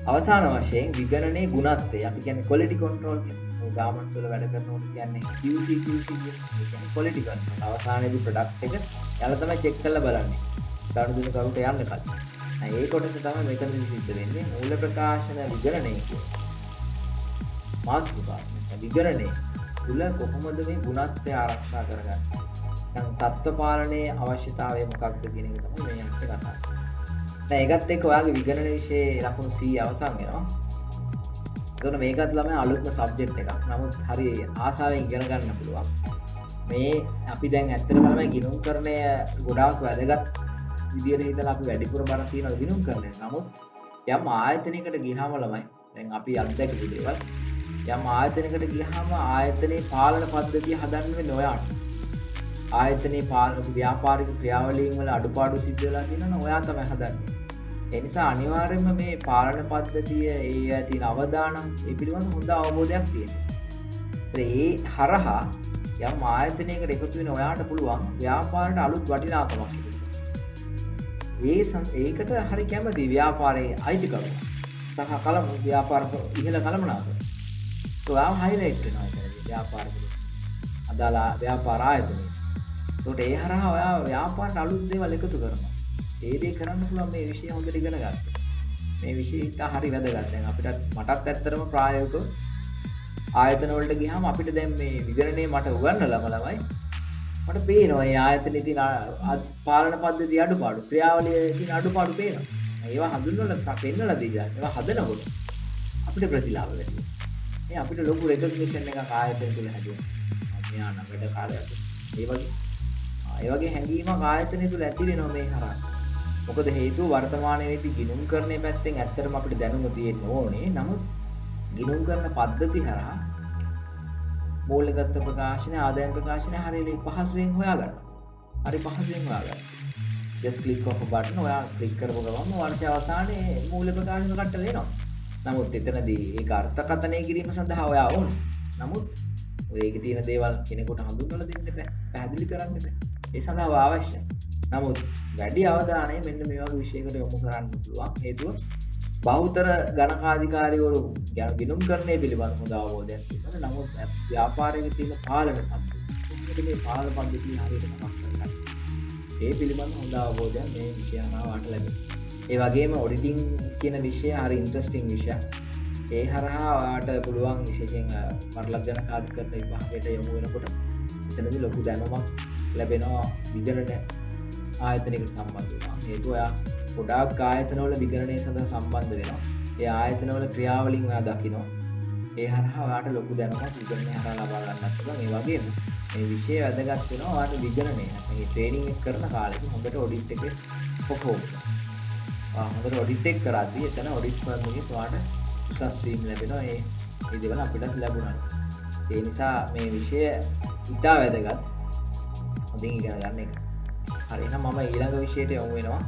අවසාන වශයෙන් විගණනයේ ගුණත්වය අපි කියන්නේ ක්වොලිටි කන්ට්‍රෝල් කියන්නේ. මේ ගාමන්ට්ස් වල වැඩ කරනකොට කියන්නේ QC කියන්නේ ක්වොලිටි කන්ට්‍රෝල්. අවසානයේදී ප්‍රොඩක්ට් එක යාලා තමයි චෙක් කරලා බලන්නේ. ගනුදෙනු කරුට යන්න කලින්. ඒ කොටස තමයි මෙතනදී සිද්ධ වෙන්නේ. මූල ප්‍රකාශන විගණනය කියන්නේ. මාතෘකාව. විගණනය තුල කොහොමද මේ ගුණත්වය ආරක්ෂා කරගන්නේ? දැන් තත්ත්ව පාලනයේ අවශ්‍යතාවය මොකක්ද කියන එක තමයි මේ අපිට කතා කරන්නේ. දැන් ඒකත් එක්ක ඔයාගේ විගණන විෂයේ ලකුණු 100 අවසන් වෙනවා. එතකොට මේකත් ළමයි අලුත්ම සබ්ජෙක්ට් එකක්. නමුත් හරි ආසාවෙන් ඉගෙන ගන්න පුළුවන්. මේ අපි දැන් ඇත්තටම ළමයි ගිණුම්කරණය ගොඩාක් වැදගත් විදියට හිතලා අපි වැඩිපුර බර තියනවා ගිණුම්කරණය. නමුත් යම් ආයතනයකට ගියාම ළමයි දැන් අපි අත්දැකපු දේවල් යම් ආයතනයකට ගියාම ආයතනයේ පාලන පද්ධතිය හදන්න වෙන්නේ ඔයාට. ආයතනයේ පාලන ව්‍යාපාරික ක්‍රියාවලීන් වල අඩුපාඩු සිද්ධ වෙලා තියෙනවා ඔයා තමයි හදන්නේ. ඒ නිසා අනිවාර්යයෙන්ම මේ පාලන පද්ධතිය ඒ තියෙන අවදානම් ඒ පිළිබඳ හොඳ අවබෝධයක් තියෙනවා. ඒ හරහා යම් ආයතනයකට එකතු වෙන ඔයාට පුළුවන් ව්‍යාපාරයට අලුත් වටිනාකමක් ඒකට හරි කැමති ව්‍යාපාරයේ අයිතිකරුවා සහ ව්‍යාපාර ඉහළ කළමනාකරුවා. ඔයාව හයිලයිට් වෙනවා ඒකදී ව්‍යාපාරික අදාළ ව්‍යාපාර ආයතනය. ඒකට ඒ හරහා ඔයා ව්‍යාපාරයට අලුත් දේවල් එකතු කරනවා. ඒ දේ කරන්න පුළුවන් මේ විෂය හොඳට ඉගෙන ගන්න. මේ විෂය ඉතා හරි වැදගත්. දැන් මටත් ඇත්තටම ප්‍රායෝගිකව ආයතන වලට ගියාම අපිට දැන් මේ විගණනයේ මට උගන්වලම ළමයි මට පේනවා මේ ආයතනයේ තියෙන පාලන පද්ධතිය අඩුපාඩු ක්‍රියාවලියේ තියෙන අඩුපාඩු පේනවා. ඒවා හඳුන්වලා පෙන්නලා දීලා ඒවා හදනකොට අපිට ප්‍රතිලාභ වෙනවා. මේ අපිට ලොකු රෙකග්නිෂන් එකක් ආයතන තුල හැදෙනවා. මෙයා නම් වැඩ කාලයක්. ඒ වගේ හැඟීමක් ආයතනය තුල ඇති වෙනවා මේ හරහා. මොකද හේතුව වර්තමානයේදී ගිණුම් කරන්නේ පැත්තෙන් ඇත්තටම අපිට දැනුම තියෙන්න ඕනේ. නමුත් ගිණුම් කරන පද්ධති හරහා මූල්‍ය තත්ත්ව ප්‍රකාශනය ආදායම් ප්‍රකාශනය හරියට පහසුවෙන් හොයාගන්න. හරි පහසුවෙන් හොයාගන්න. just click of a button ඔයා ක්ලික් කරපුව ගමන් වර්ෂ අවසානයේ මූල්‍ය ප්‍රකාශන කට්ටල එනවා. නමුත් එතනදී ඒක අර්ථකථනය කිරීම සඳහා ඔයා ඕනේ. නමුත් ඔය ඒකේ තියෙන දේවල් කෙනෙකුට හඳුන්වලා දෙන්න බෑ. පැහැදිලි කරන්න බෑ. ඒ සඳහා අවශ්‍යයි. නමුත් වැඩි අවධානය මෙන්න මේ වගේ විෂයකට යොමු කරන්න පුළුවන්. හේතුව බහුතර ගණකාධිකාරීවරු ගිණුම් කරන්නේ පිළිබඳ හොඳ අවබෝධයක් තියෙනවා. නමුත් ව්‍යාපාරයේ තියෙන පාලන පද්ධතිය මේ පාලන පද්ධතිය හරියට සකස් කරගන්න. ඒ පිළිබඳ හොඳ අවබෝධයක් මේ විෂය අනාවට ලැබෙනවා. ඒ වගේම ඔඩිටිං කියන විෂය හරි ඉන්ට්‍රස්ටිං විෂයක්. ඒ හරහා ඔයාට පුළුවන් විශේෂයෙන් පරිලක් ගණකාධිකරණ විභාගයට යොමු වෙනකොට එතනදී ලොකු දැනුමක් ලැබෙනවා විගණන ආයතනයකට සම්බන්ධ වෙනවා. හේතුව ඔයා ගොඩාක් ආයතනවල විගණනය සඳහා සම්බන්ධ වෙනවා. ඒ ආයතනවල ක්‍රියාවලින් ඔයා දකිනවා. ඒ හරහා ඔයාට ලොකු දැනුමක් විගණනය හරහා ලබා ගන්නත් පුළුවන්. ඒ වගේම මේ විෂය වැදගත් වෙනවා ඔයාට විගණනය. නැත්නම් මේ ට්‍රේනින් එක කරන කාලෙදී හොඳට ඔඩිට් එකේ පර්ෆෝම් කරනවා. හොඳට ඔඩිට් එක කරද්දී එතන ඔඩිට් ෆර්ම් එකේ ඔයාට උසස් වීම ලැබෙනවා. ඒ දේවල් අපිටත් ලැබුණා. ඒ නිසා මේ විෂය ඉතා වැදගත්. හොඳින් ඉගෙන ගන්න එක. හරි එහෙනම් මම ඊළඟ විෂයට යමු වෙනවා.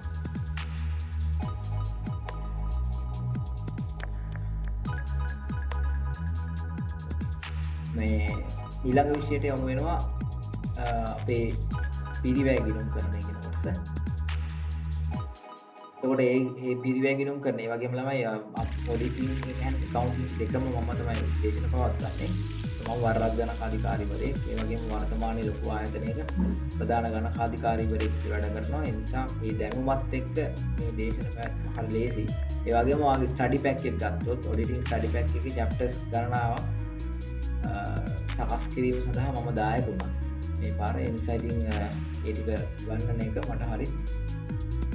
මේ ඊළඟ විෂයට යමු වෙනවා අපේ පිරිවැය ගිණුම් කරන එක කොටස. එතකොට ඒ පිරිවැය ගිණුම් කරන ඒ වගේම ළමයි ඔඩිටිං and accounting දෙකම මම තමයි දේශන පවත්වන්නේ. මම වරක් ගණකාධිකාරීවරයෙක්. ඒ වගේම වර්තමානයේ ලොකු ආයතනයක ප්‍රධාන ගණකාධිකාරීවරයෙක් වැඩ කරනවා. ඒ නිසා මේ දැනුමත් එක්ක මේ දේශන පැවැත්ම හරි ලේසි. ඒ වගේම ඔයාගේ ස්ටඩි පැක් එක ගත්තොත් ඔඩිටිං ස්ටඩි පැක් එකේ chapters ගණනාවක් සකස් කිරීම සඳහා මම දායක වුණා. මේ පාර ඒ නිසා ඉතින් ඒ ටික ගන්නන එක මට හරි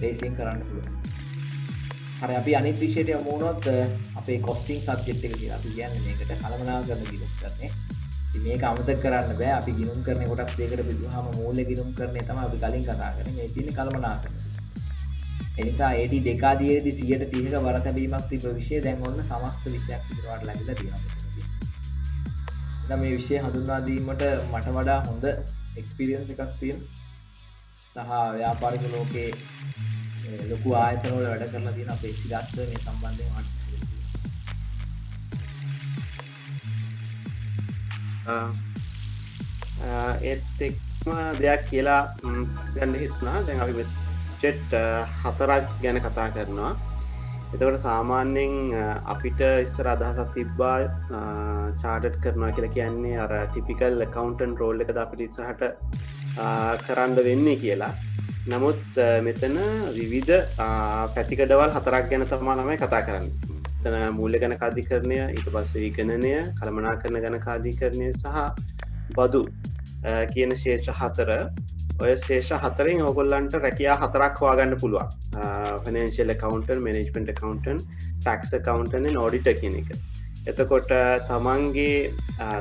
ලේසියෙන් කරන්න පුළුවන්. හරි අපි අනිත් විෂයට යමු වුණොත් අපේ කොස්ටිං සබ්ජෙක්ට් එක කියලා අපි කියන්නේ මේකට කළමනාකරන ගිණුම් කරන්නේ. ඉතින් මේක අමතක කරන්න බෑ. අපි ගිණුම් කරන්නේ කොටස් දෙකකට බෙදුවාම මූල්‍ය ගිණුම් කරන්නේ තමයි අපි කලින් කතා කරේ. මේ තියෙන්නේ කළමනාකරන. ඒ නිසා AD දෙකාදීයේදී 130ක වර තැබීමක් තිබ්බ විෂය දැන් ඔන්න සමස්ත විෂයක් විතරවට ලැබිලා තියෙනවා. දැන් මේ විෂය හඳුන්වා දීමට මට වඩා හොඳ එක්ස්පීරියන්ස් එකක් තියෙනවා. සහ ව්‍යාපාරික ලෝකයේ ලොකු ආයතන වල වැඩ කරලා තියෙන අපේ සිද්ධාර්ථ මේ සම්බන්ධයෙන් ඒත් එක්ම දෙයක් කියලා ගන්න හිතුණා. දැන් අපි චෙට් 4ක් ගැන කතා කරනවා. එතකොට සාමාන්‍යයෙන් අපිට ඉස්සර අදහසක් තිබ්බා චාර්ටඩ් කරනවා කියලා කියන්නේ අර ටිපිකල් account රෝල් එකද අපිට ඉස්සරහට කරන්න වෙන්නේ කියලා. නමුත් මෙතන විවිධ පැතිකඩවල් 4ක් ගැන තමයි කතා කරන්නේ. එතන මූල්‍ය ගණකාධිකරණය, ඊට පස්සේ විගණනය, කළමනාකරණ ගණකාධිකරණය සහ බදු කියන ශේෂ්ත්‍ර 4. ඔය ශේෂ්ත්‍ර 4න් ඕගොල්ලන්ට රැකියා 4ක් හොයාගන්න පුළුවන්. Financial accountant, management accountant, tax accountant and auditor කියන එක. එතකොට තමන්ගේ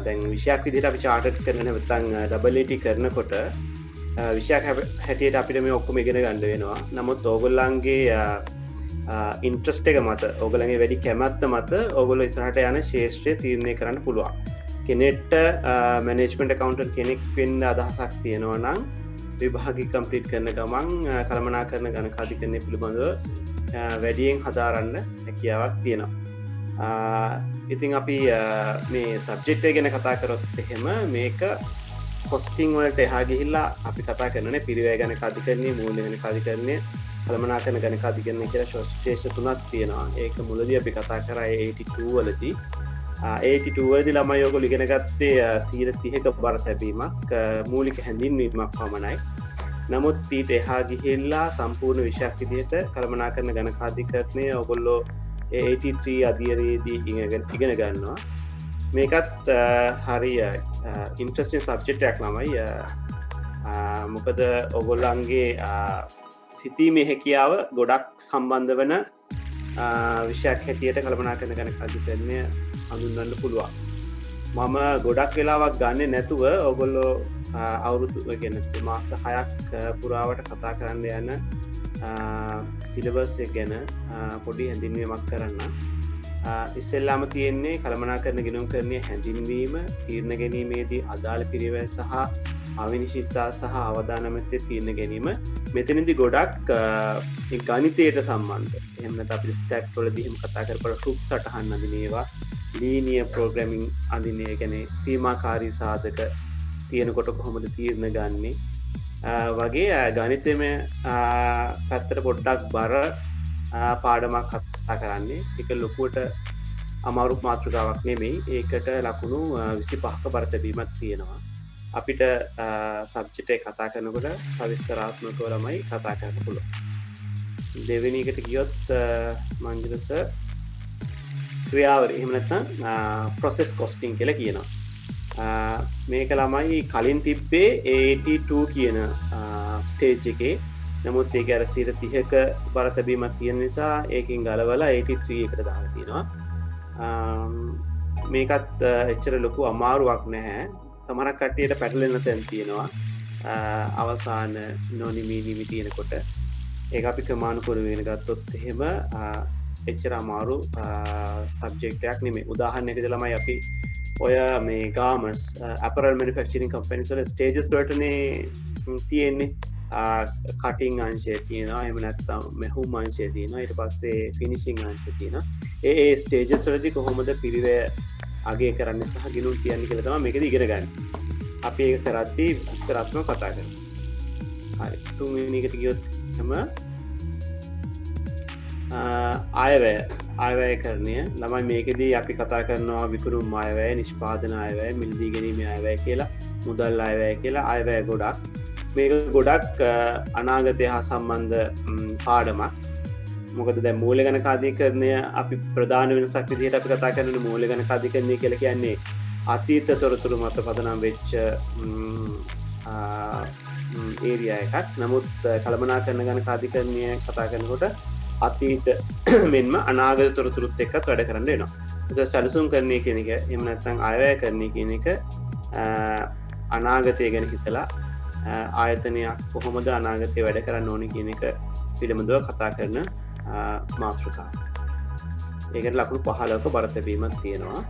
දැන් විෂයක් විදිහට අපි chartered කරන නැත්නම් AAT කරනකොට විෂයක් හැටියට අපිට මේ ඔක්කොම ඉගෙන ගන්න වෙනවා. නමුත් ඕගොල්ලන්ගේ ඉන්ට්‍රස්ට් එක මත, ඕගොල්ලන්ගේ වැඩි කැමැත්ත මත ඕගොල්ලෝ ඉස්සරහට යන ශේෂ්ත්‍රය තීරණය කරන්න පුළුවන්. කෙනෙක්ට මැනේජ්මන්ට් accountant කෙනෙක් වෙන්න අදහසක් තියෙනවා නම් විභාගික කම්ප්ලීට් කරන ගමන් කළමනාකරණ ගණකාධිකරණය පිළිබඳව වැඩියෙන් හදාරන්න හැකියාවක් තියෙනවා. ඉතින් අපි මේ සබ්ජෙක්ට් එක ගැන කතා කරොත් එහෙම මේක කොස්ටිං වලට එහා ගිහිල්ලා අපි කතා කරන්නේ පිරිවැය ගණකාධිකරණය, මූල්‍ය ගණකාධිකරණය, කළමනාකරණ ගණකාධිකරණය කියලා ශේෂ්ත්‍ර 3ක් තියෙනවා. ඒක මුලදී අපි කතා කරා 82 වලදී. 82 වලදී ළමයි ඔයගොල්ලෝ ඉගෙන ගත්තේ 30ක බර තැබීමක්, මූලික හැඳින්වීමක් පමණයි. නමුත් ඊට එහා ගිහිල්ලා සම්පූර්ණ විෂයක් විදිහට කළමනාකරණ ගණකාධිකරණය ඔයගොල්ලෝ 83 අධ්‍යයනයේදී ඉගෙන ගන්නවා. මේකත් හරි ඉන්ට්‍රස්ටිං සබ්ජෙක්ට් එකක් ළමයි. මොකද ඔයගොල්ලන්ගේ සිතීමේ හැකියාව ගොඩක් සම්බන්ධ වෙන විෂයක් හැටියට කළමනාකරණ ගණකාධිකරණය හඳුන්වන්න පුළුවන්. මම ගොඩක් වෙලාවක් ගන්නේ නැතුව ඔයගොල්ලෝ අවුරුදු කියන්නේ මාස 6ක් පුරාවට කතා කරන්න යන සිලබස් එක ගැන පොඩි හැඳින්වීමක් කරන්න. ඉස්සෙල්ලාම තියෙන්නේ කළමනාකරණ ගිණුම්කරණයේ හැඳින්වීම, තීරණ ගැනීමේදී අදාළ පිරිවෙන් සහ අවිනිශ්චිතතා සහ අවදානමැත්තේ තීරණ ගැනීම. මෙතනදී ගොඩක් ගණිතයට සම්බන්ධ. එහෙම නැත්නම් අපි ස්ටැට් වලදී එහෙම කතා කරපුවා රුක් සටහන් අඳින ඒවා, ලීනියර් ප්‍රෝග්‍රෑමින් අඳින ඒ කියන්නේ සීමාකාරී සාධක තියෙනකොට කොහොමද තීරණ ගන්නෙ වගේ ගණිතමය පැත්තට පොඩ්ඩක් බර පාඩමක් කතා කරන්නේ. ඒක ලොකුවට අමාරු මාතෘකාවක් නෙමෙයි. ඒකට ලකුණු 25ක බර තැබීමක් තියෙනවා. අපිට සබ්ජෙක්ට් එක කතා කරනකොට සවිස්තරාත්මකව ළමයි කතා කරන්න පුළුවන්. දෙවෙනි එකට ගියොත් මංජිල සර් ක්‍රියාවලිය එහෙම නැත්නම් process costing කියලා කියනවා. මේක ළමයි කලින් තිබ්බේ 82 කියන ස්ටේජ් එකේ. නමුත් ඒක අර 30ක බර තැබීමක් තියෙන නිසා ඒකෙන් ගලවලා 83 එකට දාලා තියෙනවා. මේකත් එච්චර ලොකු අමාරුවක් නැහැ. සමහරක් කට්ටියට පැටලෙන තැන් තියෙනවා. අවසාන නොනිමි නිමි තියෙනකොට ඒක අපි ක්‍රමානුකූලව ඉගෙන ගත්තොත් එහෙම එච්චර අමාරු සබ්ජෙක්ට් එකක් නෙමෙයි. උදාහරණයකට ළමයි අපි ඔය මේ garments apparel manufacturing companies වල stages වලටනේ තියෙන්නේ. කටිං අංශය තියෙනවා, එහෙම නැත්නම් මෙහුම් අංශය තියෙනවා, ඊට පස්සේ ෆිනිෂිං අංශය තියෙනවා. ඒ ස්ටේජස් වලදී කොහොමද පිරිවැය අගය කරන්නේ සහ ගිණුම් කියන්නේ කියලා තමයි මේකදී ඉගෙන ගන්න. අපි ඒක කරද්දී විස්තරාත්මකව කතා කරමු. හරි. තුන්වෙනි එකට ගියොත් එම අයවැය කරණය ළමයි මේකෙදී අපි කතා කරනවා විකුණුම් අයවැය, නිෂ්පාදන අයවැය, මිලදී ගැනීමේ අයවැය කියලා, මුදල් අයවැය කියලා අයවැය ගොඩක්. මේක ගොඩක් අනාගතය හා සම්බන්ධ පාඩමක්. මොකද දැන් මූල්‍ය ගණකාධිකරණය අපි ප්‍රධාන වෙනසක් විදිහට අපි කතා කරන්නේ මූල්‍ය ගණකාධිකරණය කියලා කියන්නේ අතීත තොරතුරු මත පදනම් වෙච්ච ඒරියා එකක්. නමුත් කළමනාකරණ ගණකාධිකරණය කතා කරනකොට අතීත මෙන්ම අනාගත තොරතුරුත් එක්කත් වැඩ කරන්න වෙනවා. ඒක සැලසුම් කරන්නේ කියන එක එහෙම නැත්නම් අයවැය කරන්නේ කියන එක අනාගතය ගැන හිතලා ආයතනයක් කොහොමද අනාගතය වැඩ කරන්න ඕනේ කියන එක පිළිබඳව කතා කරන මාතෘකාව. ඒකට ලකුණු 15ක බර තැබීමක් තියෙනවා.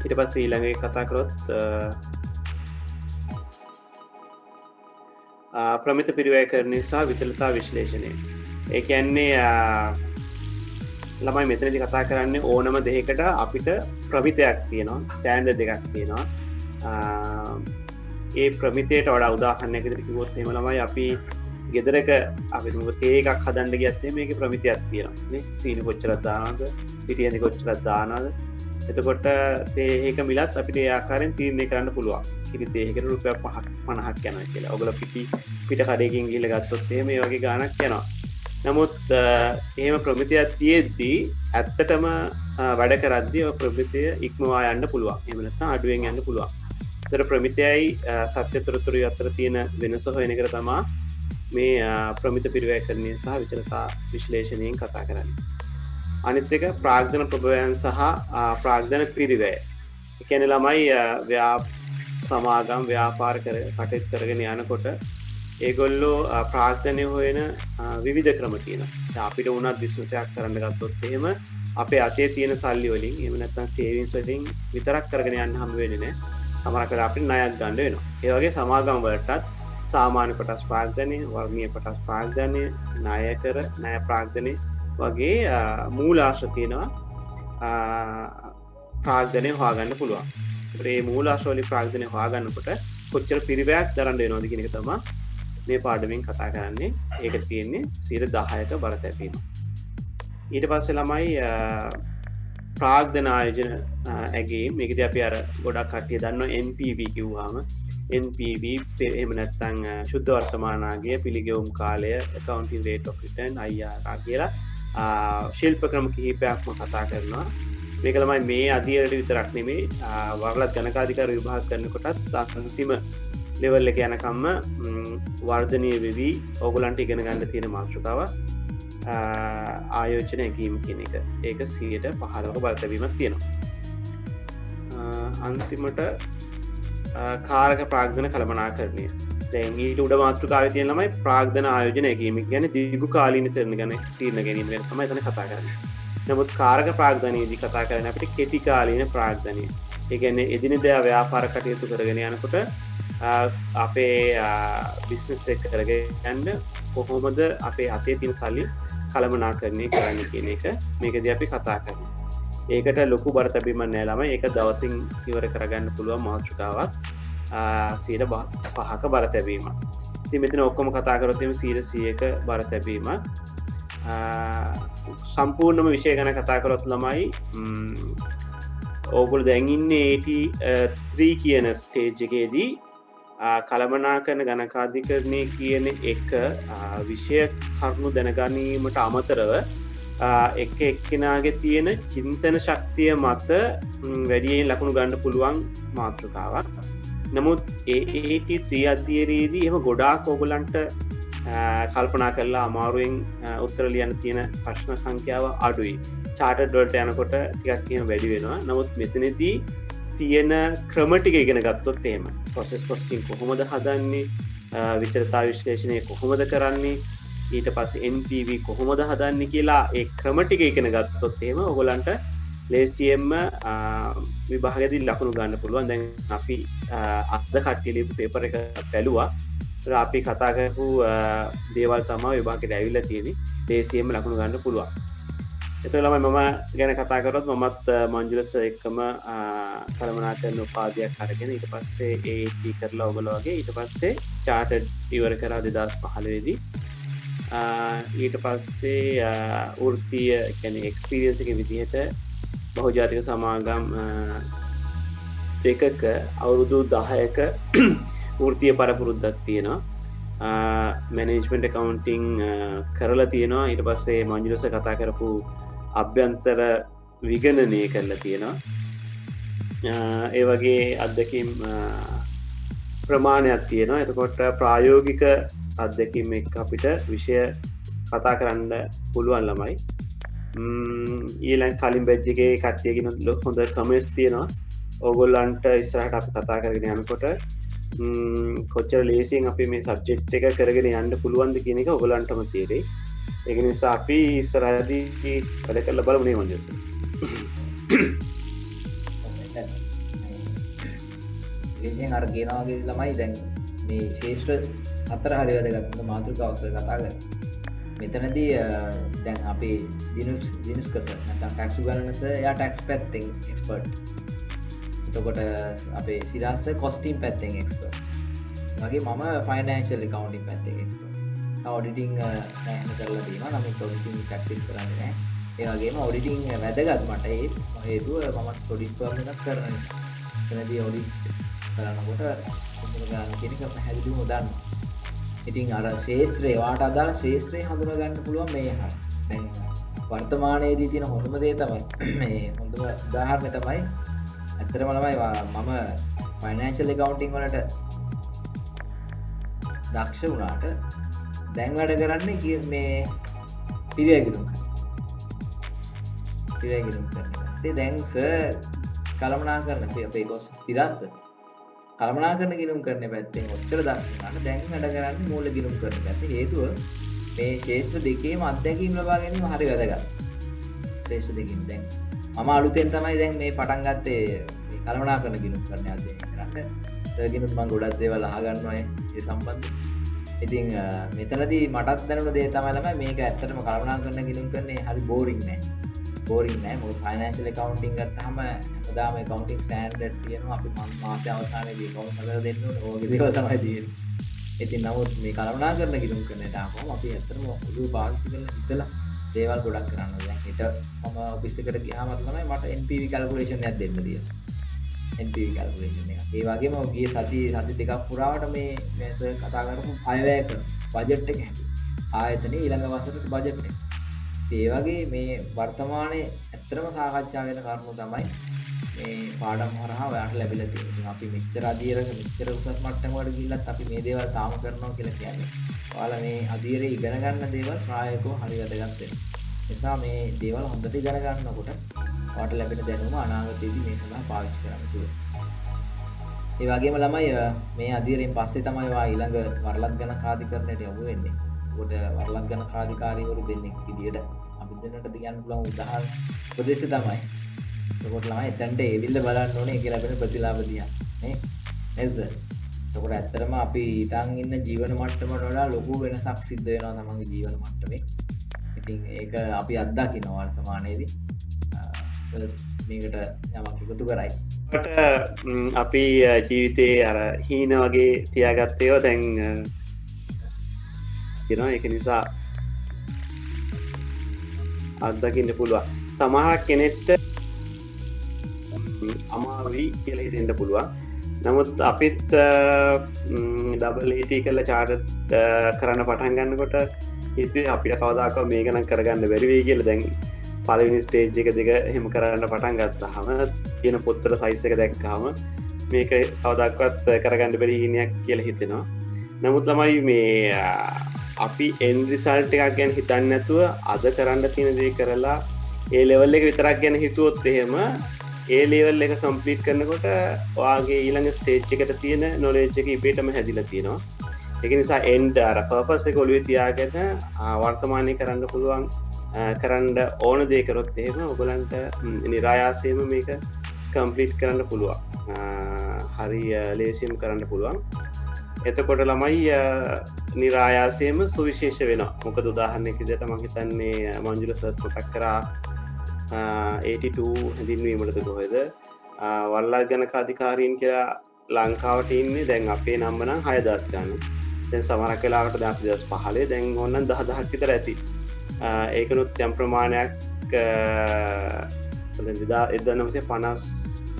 ඊට පස්සේ ඊළඟ එක කතා කරොත් ප්‍රමිත පිරිවැයකරණය සහ විචලතා විශ්ලේෂණය. ඒ කියන්නේ ළමයි මෙතනදී කතා කරන්නේ ඕනම දෙයකට අපිට ප්‍රමිතයක් තියෙනවා, ස්ටෑන්ඩඩ් එකක් තියෙනවා. ඒ ප්‍රමිතයට වඩා උදාහරණයකට කිව්වොත් එහෙම ළමයි අපි ගෙදරක අපි තේ එකක් හදන්න ගියත් මේක ප්‍රමිතියක් තියෙනවා සීනි කොච්චරක් දානවද පිටියනි කොච්චරක් දානවද එතකොට ඒක මිලත් අපිට ඒ ආකාරයෙන් තීරණය කරන්න පුළුවන් කිරි තේයකට රුපියල් 50ක් යනවා කියලා. ඔයගොල්ලෝ පිට කඩේකින් ගිහලා ගත්තොත් එහෙම මේ වගේ ගාණක් යනවා. නමුත් එහෙම ප්‍රමිතියක් තියෙද්දි ඇත්තටම වැඩ කරද්දී ඔය ප්‍රමිතිය ඉක්මවා යන්න පුළුවන්. එහෙම නැත්නම් අඩුවෙන් යන්න පුළුවන්. ඒතර ප්‍රමිතියයි සත්‍ය තොරතුරු අතර තියෙන වෙනස හොයන එක තමයි මේ ප්‍රමිත පිරිවැයකරණය සහ විචලතා විශ්ලේෂණයෙන් කතා කරන්නේ. අනිත් එක ප්‍රාග්ධන ප්‍රභවයන් සහ ප්‍රාග්ධන පිරිවැය. ඒ කියන්නේ ළමයි සමාගම් ව්‍යාපාර කටයුතු කරගෙන යනකොට ඒගොල්ලෝ ප්‍රාග්ධනය හොයන විවිධ ක්‍රම තියෙනවා. අපිට උනත් බිස්නස් එකක් කරන්න ගත්තොත් එහෙම අපේ අතේ තියෙන සල්ලි වලින් එහෙම නැත්නම් සේවිංස් වලින් විතරක් කරගෙන යන්න හම්බ වෙන්නේ නැහැ. සමහරක් වෙලාවට අපිට ණයක් ගන්න වෙනවා. ඒ වගේ සමාගම් වලටත් සාමාන්‍ය කොටස් ප්‍රාග්ධනය, වර්ගීය කොටස් ප්‍රාග්ධනය, ණය ප්‍රාග්ධනය වගේ මූලාශ්‍ර තියෙනවා ප්‍රාග්ධනය හොයාගන්න පුළුවන්. ඒ මූලාශ්‍ර වලින් ප්‍රාග්ධනය හොයාගන්නකොට කොච්චර පිරිවැයක් දරන්න වෙනවද කියන එක තමයි මේ පාඩමෙන් කතා කරන්නේ. ඒක තියෙන්නේ 10%ක බර තැබීම. ඊට පස්සේ ළමයි ප්‍රාග්ධන ආයෝජන ඇගීම් මේකදී අපි අර ගොඩක් කට්ටිය දන්නවා NPV කිව්වම NPV එහෙම නැත්නම් ශුද්ධ වර්තමානාගය පිළිගෙවුම් කාලය accounting rate of return IRR කියලා ශිල්ප ක්‍රම කිහිපයක්ම කතා කරනවා. මේක ළමයි මේ අධ්‍යයනයට විතරක් නෙමෙයි වරලත් ගණකාධිකාර විභාග කරනකොටත් අන්තිම ලෙවල් එක යනකම්ම වර්ධනය වෙවි ඕගොල්ලන්ට ඉගෙන ගන්න තියෙන මාතෘකාවක් ආයෝජන ඇගීම කියන එක. ඒක 15%ක බලතැබීමක් තියෙනවා. අන්තිමට කාරක ප්‍රාග්ධන කළමනාකරණය. දැන් ඊට උඩ මාතෘකාවේ තියෙන ළමයි ප්‍රාග්ධන ආයෝජන ඇගීම කියන්නේ දීර්ඝ කාලීන තීරණ ගැනීම ගැන තමයි එතන කතා කරන්නේ. නමුත් කාරක ප්‍රාග්ධනයේදී කතා කරන්නේ අපිට කෙටි කාලීන ප්‍රාග්ධනය. ඒ කියන්නේ එදිනෙදා ව්‍යාපාර කටයුතු කරගෙන යනකොට අපේ බිස්නස් එක කරගෙන යන්න කොහොමද අපේ අතේ තියෙන සල්ලි කළමනාකරණය කරන්න කියන එක මේකදී අපි කතා කරනවා. ඒකට ලොකු බර තැබීමක් නැහැ ළමයි. ඒක දවසින් ඉවර කරගන්න පුළුවන් මාතෘකාවක් 5%ක බර තැබීමක්. ඉතින් මෙතන ඔක්කොම කතා කරොත් එimhe 100%ක බර තැබීමක්. සම්පූර්ණම විෂය ගැන කතා කරොත් ළමයි ඕගොල්ලෝ දැන් ඉන්නේ 83 කියන ස්ටේජ් එකේදී කළමනාකරන ගණකාධිකරණය කියන එක විෂය කරුණු දැනගැනීමට අමතරව එක්කෙනාගේ තියෙන චින්තන ශක්තිය මත වැඩියෙන් ලකුණු ගන්න පුළුවන් මාතෘකාවක්. නමුත් AAT3 අධ්‍යයනයේදී එහෙම ගොඩාක් ඕගොල්ලන්ට කල්පනා කරලා අමාරුවෙන් උත්තර ලියන්න තියෙන ප්‍රශ්න සංඛ්‍යාව අඩුයි. චාටඩ් වලට යනකොට ටිකක් එහෙම වැඩි වෙනවා. නමුත් මෙතනදී තියෙන ක්‍රම ටික ඉගෙන ගත්තොත් එහෙම ප්‍රොසෙස් කොස්ටිං කොහොමද හදන්නේ, විචලතා විශ්ලේෂණය කොහොමද කරන්නේ, ඊට පස්සේ NPV කොහොමද හදන්නේ කියලා ඒ ක්‍රම ටික ඉගෙන ගත්තොත් එහෙම ඔයගොල්ලන්ට ලේසියෙන්ම විභාගයේදී ලකුණු ගන්න පුළුවන්. දැන් අපි අද කට්ටිය ලියපු පේපර් එක බැලුවා. අපි කතා කරපු දේවල් තමයි විභාගයට ඇවිල්ලා තියෙන්නේ. ලේසියෙන්ම ලකුණු ගන්න පුළුවන්. එතකොට ළමයි මම ගැන කතා කරොත් මමත් මංජුලස් එක්කම කළමනාකරන උපාධියක් අරගෙන ඊට පස්සේ AAT කරලා ඔයගොල්ලෝ වගේ ඊට පස්සේ චාටඩ් ඉවර කරා 2015 දී. ඊට පස්සේ වෘත්තීය කියන්නේ එක්ස්පීරියන්ස් එකේ විදිහට බහුජාතික සමාගම් දෙකක අවුරුදු 10ක වෘත්තීය පරපුරුද්දක් තියෙනවා. මැනේජ්මන්ට් ඇකවුන්ටිං කරලා තියෙනවා. ඊට පස්සේ මංජුලස කතා කරපු අභ්‍යන්තර විගණනය කරලා තියෙනවා. ඒ වගේ අත්දැකීම් ප්‍රමාණයක් තියෙනවා. එතකොට ප්‍රායෝගික අත්දැකීම් එක්ක අපිට විෂය කතා කරන්න පුළුවන් ළමයි. ඊළඟ කලින් බැච් එකේ කට්ටියගෙන හොඳ කමෙන්ට්ස් තියෙනවා. ඕගොල්ලන්ට ඉස්සරහට අපි කතා කරගෙන යනකොට කොච්චර ලේසියෙන් අපි මේ සබ්ජෙක්ට් එක කරගෙන යන්න පුළුවන්ද කියන එක ඔයගලන්ටම තේරෙයි. ඒක නිසා අපි ඉස්සරහදී වැඩ කරලා බලමු නේ මන්ජස්. ඉතින් අර කියනවා වගේ ළමයි දැන් මේ ශේෂ්ත්‍ර හතර හරි වැදගත් මාතෘකාව ඔස්සේ කතා කරන්නේ. මෙතනදී දැන් අපේ දිනුස් කස නැත්නම් ටැක්ස් උගන්වනස එයා ටැක්ස් පැත්තෙන් එක්ස්පර්ට්. එතකොට අපේ සිරාස්ස කොස්ටින් පැත්තෙන් එක්ස්පර්ට්. වගේ මම ෆයිනෑන්ෂල් ඇකවුන්ටින් පැත්තෙන් එක්ස්පර්ට්. ඔඩිටිං සෑහෙන කරලා තියෙනවා. නමුත් ඔඩිටිං ප්‍රැක්ටිස් කරන්නේ නැහැ. ඒ වගේම ඔඩිටිං වැදගත් මට ඒ හේතුව මම ඔඩිට් ෆර්ම් එකක් කරන නිසා. එතනදී ඔඩිට් කරනකොට කොහොමද ගන්න කියන එක පැහැදිලිවම දන්නවා. ඉතින් අර ශාස්ත්‍රය වාට අදාළ ශාස්ත්‍රය හඳුනා ගන්න පුළුවන් මේ හරිය. දැන් වර්තමානයේදී තියෙන හොඳම දේ තමයි මේ හොඳම උදාහරණය තමයි ඇත්තටම ළමයි මම ෆයිනෑන්ෂල් ඇකවුන්ටිං වලට දක්ෂ වුණාට දැන් වැඩ කරන්නේ මේ පිරියගිරුම් කරනවා. ඉතින් දැන් සර් කළමනාකරන අපේ බොස් සිරස් කළමනාකරන ගිණුම් කරන පැත්තෙන් ඔච්චර දක්ෂ වුණාට දැන් වැඩ කරන්නේ මූල ගිණුම් කරන පැත්තේ. හේතුව මේ ශේෂ්ත්‍ර දෙකේම අත්දැකීම් ලබා ගැනීම හරි වැදගත්. ශේෂ්ත්‍ර දෙකේම දැන් මම අලුතෙන් තමයි දැන් මේ පටන් ගත්තේ මේ කළමනාකරන ගිණුම් කරන අධ්‍යයනය කරන්න. ඒකිනුත් මම ගොඩක් දේවල් අහගන්නවා ඒ සම්බන්ධයෙන්. ඉතින් මෙතනදී මටත් දැනුණ දේ තමයි ළමයි මේක ඇත්තටම කළමනාකරන ගිණුම් කරන්නේ හරි බෝරින් නෑ. මොකද ෆයිනෑන්ෂල් ඇකවුන්ටිං ගත්තාම හැමදාම ඇකවුන්ටිං ස්ටෑන්ඩඩ් තියෙනවා. අපි මාසය අවසානයේදී account හදලා දෙන්න ඕනේ. ඕගේ දේවල් තමයි තියෙන්නේ. ඉතින් නමුත් මේ කළමනාකරන ගිණුම් කරන්නට ආවම අපි ඇත්තටම ඔළුව පාවිච්චි කරලා හිතලා දේවල් ගොඩක් කරන්න ඕනේ. දැන් හෙට මම ඔෆිස් එකට ගියාම තමයි මට NPV කැල්කියුලේෂන් එකක් දෙන්න තියෙනවා. NPV කැල්කියුලේෂන් එක. ඒ වගේම ගිය සති දෙකක් පුරාවට මේ සර් කතා කරපු අයවැය කරන බජට් එක හැදුවා. ආයතනයේ ඊළඟ වසරේ බජට් එක. ඒ වගේ මේ වර්තමානයේ ඇත්තටම සාකච්ඡා වෙන කරුණු තමයි මේ පාඩම් හරහා ඔයාලට ලැබිලා තියෙන්නේ. ඉතින් අපි මෙච්චර අධීරක මෙච්චර උසස් මට්ටමකට ගිහිල්ලත් අපි මේ දේවල් තාම කරනවා කියලා කියන්නේ. ඔයාලා මේ අධීරේ ඉගෙන ගන්න දේවල් ප්‍රායෝගිකව හරි වැදගත් වෙනවා. නිසා මේ දේවල් හොඳට ඉගෙන ගන්නකොට ඔයාලට ලැබෙන දැනුම අනාගතයේදී මේ සඳහා පාවිච්චි කරන්න පුළුවන්. ඒ වගේම ළමයි මේ අධීරයෙන් පස්සේ තමයි ඔයා ඊළඟ වරලත් ගණකාධිකරණයට යොමු වෙන්නේ. කොට වරලත් ගණකාධිකාරීවරු දෙන්නෙක් විදියට අපි දෙන්නට කියන්න පුළුවන් උදාහරණ උපදේශය තමයි. ඒකට ළමයි එතනට එවිල්ල බලන්න ඕනේ ඒක ලැබෙන ප්‍රතිලාභ දිහා. නේ? නේද? ඒකට ඇත්තටම අපි ඉතින් ඉන්න ජීවන මට්ටමට වඩා ලොකු වෙනසක් සිද්ධ වෙනවා තමන්ගේ ජීවන මට්ටමේ. ඉතින් ඒක අපි අත්දකිනවා වර්තමානයේදී. මේකට යමක් එකතු කරයි. අපි ජීවිතේ අර හීන වගේ තියාගත්තේව දැන් කියනවා. ඒක නිසා අත්දකින්න පුළුවන්. සමහරක් කෙනෙක්ට අමාරුයි කියලා හිතෙන්න පුළුවන්. නමුත් අපිත් AAT කරලා චාර්ට් කරන්න පටන් ගන්නකොට හිතුවේ අපිට කවදාකවත් මේක නම් කරගන්න බැරි වෙයි කියලා. දැන් පළවෙනි ස්ටේජ් එක දෙක එහෙම කරන්න පටන් ගත්තාම කියන පොත්වල සයිස් එක දැක්කාම මේක කවදාකවත් කරගන්න බැරි හිණයක් කියලා හිතෙනවා. නමුත් ළමයි මේ අපි end result එකක් ගැන හිතන්නේ නැතුව අද කරන්න තියෙන දේ කරලා ඒ level එක විතරක් ගැන හිතුවොත් එහෙම ඒ level එක complete කරනකොට ඔයාගේ ඊළඟ stage එකට තියෙන knowledge එක ඉබේටම හැදිලා තියෙනවා. ඒක නිසා end අර purpose එක ඔළුවේ තියාගෙන වර්තමානයේ කරන්න පුළුවන් කරන්න ඕන දේ කරොත් එහෙම ඔයගලන්ට නිරායාසයෙන්ම මේක complete කරන්න පුළුවන්. හරි ලේසියෙන් කරන්න පුළුවන්. එතකොට ළමයි නිරායාසයෙන්ම සුවිශේෂ වෙනවා. මොකද උදාහරණයක් විදිහට මම හිතන්නේ මංජුල සර් මතක් කරා 82 හැඳින්වීමකට කොහෙද වල්ලා ගණකාධිකාරීන් කියලා ලංකාවට ඉන්නේ. දැන් අපේ නම්බර නම් 6000 ගන්න. දැන් සමහරක් වෙලාවට දැන් 2015 දැන් ඕනනම් 10000ක් විතර ඇති. ඒකනොත් යම් ප්‍රමාණයක් දැන් 1957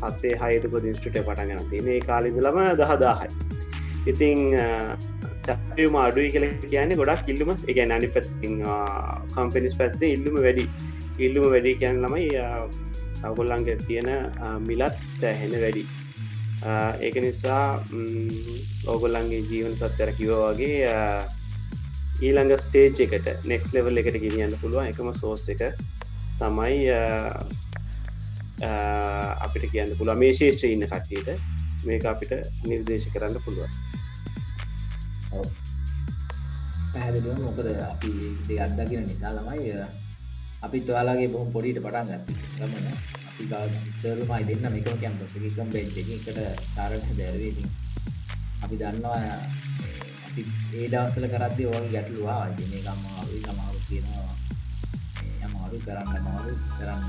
6 ද ඉන්ස්ටිටියුට් එක පටන් ගන්න තියෙන. ඒ කාලේ ඉඳලම 10000යි. ඉතින් සැපයුම අඩුයි කියලා කියන්නේ ගොඩක් ඉල්ලුම. ඒ කියන්නේ අනිත් පැත්තෙන් කම්පැනිස් පැත්තේ ඉල්ලුම වැඩි. ඉල්ලුම වැඩි කියන්නේ ළමයි ඔයගොල්ලන්ගේ තියෙන මිලත් සෑහෙන වැඩි. ඒක නිසා ඔයගොල්ලන්ගේ ජීවන තත්ත්වය කිව්වා වගේ ඊළඟ ස්ටේජ් එකට next level එකට ගෙනියන්න පුළුවන් එකම source එක තමයි අපිට කියන්න පුළුවන් මේ ශේෂ්ත්‍රයේ ඉන්න කට්ටියට මේක අපිට නිර්දේශ කරන්න පුළුවන්. ඔව්. පැහැදිලිවම මොකද අපි දෙයක් අත්දකින්න නිසා ළමයි අපිත් ඔයාලගේ බොහොම පොඩියට පටන් ගත්තා. ගමන අපි ගාව සර්වමයි දෙන්න මේකම කැම්පස් එකේ එකම බෙන්ච් එකේ එකට තරට හැදෑරුවේ. ඉතින් අපි දන්නවා අපි ඒ දවස්වල කරද්දී ඔයගේ ගැටලු ආවා. ඉතින් මේක අමාරුයි සමහරව කියනවා මේ අමාරු කරන්න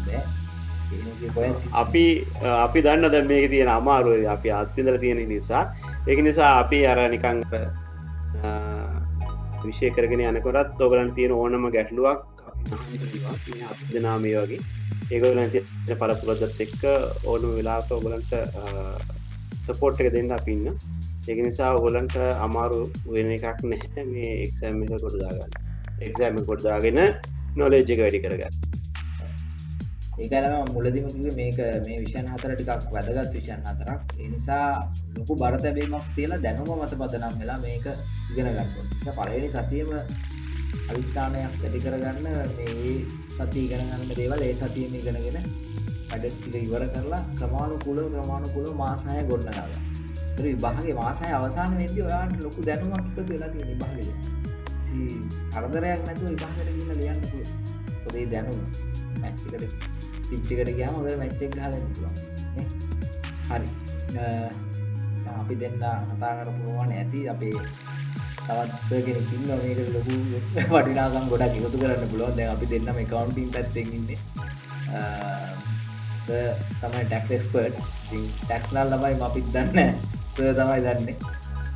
බෑ. අපි දන්න දැන් මේකේ තියෙන අමාරුයි අපි අත්විඳලා තියෙන නිසා. ඒක නිසා අපි අර නිකන් විෂය කරගෙන යනකොටත් ඔයගලන්ට තියෙන ඕනම ගැටලුවක් මේ හත් දෙනා මේ වගේ ඒගොල්ලන්ට තියෙන පළපුරදත් එක්ක ඕනම වෙලාවක ඔයගලන්ට සපෝට් එක දෙන්න අපි ඉන්න. ඒක නිසා ඔයගලන්ට අමාරු වෙන එකක් නැහැ මේ එක්සෑම් එක කොට දාගන්න. එක්සෑම් එක කොට දාගෙන නොලෙජ් එක වැඩි කරගන්න. ඒකලම මුලදිම කිව්වේ මේක මේ විෂයන් හතර ටිකක් වැදගත් විෂයන් හතරක්. ඒ නිසා ලොකු බර තැබීමක් තියලා දැනුම මත පදනම් වෙලා මේක ඉගෙන ගන්න ඕනේ. ඒක පළවෙනි සතියේම අදිස්ථානයක් ඇති කරගන්න මේ සතිය ඉගෙන ගන්න දේවල් ඒ සතියෙම ඉගෙනගෙන වැඩ ටික ඉවර කරලා ක්‍රමානුකූලව මාස 6 ගොඩනගා ගන්න. ඒත් විභාගේ මාස 6 අවසාන වෙද්දී ඔයාලට ලොකු දැනුමක් එකතු වෙලා තියෙන විභාගෙට. කරදරයක් නැතුව විභාගයට ගිහින් ලියන්න පුළුවන්. මොකද මේ දැනුම මැච් එකට පිච් එකට ගියාම හොඳට මැච් එක ගහලා ඉන්න පුළුවන් නේ. හරි. දැන් අපි දෙන්න කතා කරමු ඕනේ ඇති අපේ තවත් සර් කෙනෙක් ඉන්නවා මේකට ලොකු වටිනාකම් ගොඩක් එකතු කරන්න පුළුවන්. දැන් අපි දෙන්නම accounting පැත්තෙන් ඉන්නේ. සර් තමයි tax expert. ඉතින් tax නම් ළමයි අපිත් දන්නේ නැහැ. සර් තමයි දන්නේ.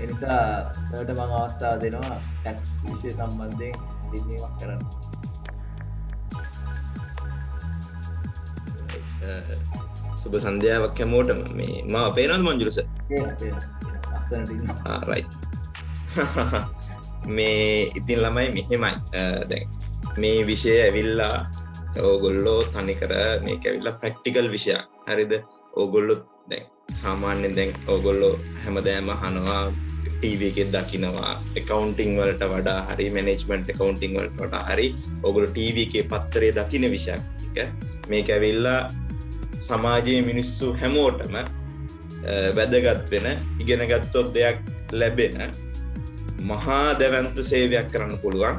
ඒ නිසා සර්ට මම අවස්ථාව දෙනවා tax විෂය සම්බන්ධයෙන් දිනීමක් කරන්න. සුබ සන්ධ්‍යාවක් හැමෝටම. මේ මම පේනවද මංජුල සර්? අස්සනට ඉන්නවා. රයිට්. මේ ඉතින් ළමයි මෙහෙමයි. දැන් මේ විෂය ඇවිල්ලා ඕගොල්ලෝ තනිකර මේක ඇවිල්ලා ප්‍රැක්ටිකල් විෂයක්. හරිද? ඕගොල්ලෝ දැන් සාමාන්‍යයෙන් දැන් ඕගොල්ලෝ හැමදාම අහනවා TV එකේ දකින්නවා accounting වලට වඩා හරි management accounting වලට වඩා හරි ඕගොල්ලෝ TV එකේ පත්තරේ දකින්න විෂයක්. මේක ඇවිල්ලා සමාජයේ මිනිස්සු හැමෝටම වැදගත් වෙන ඉගෙන ගත්තොත් දෙයක් ලැබෙන මහා දැවැන්ත සේවයක් කරන්න පුළුවන්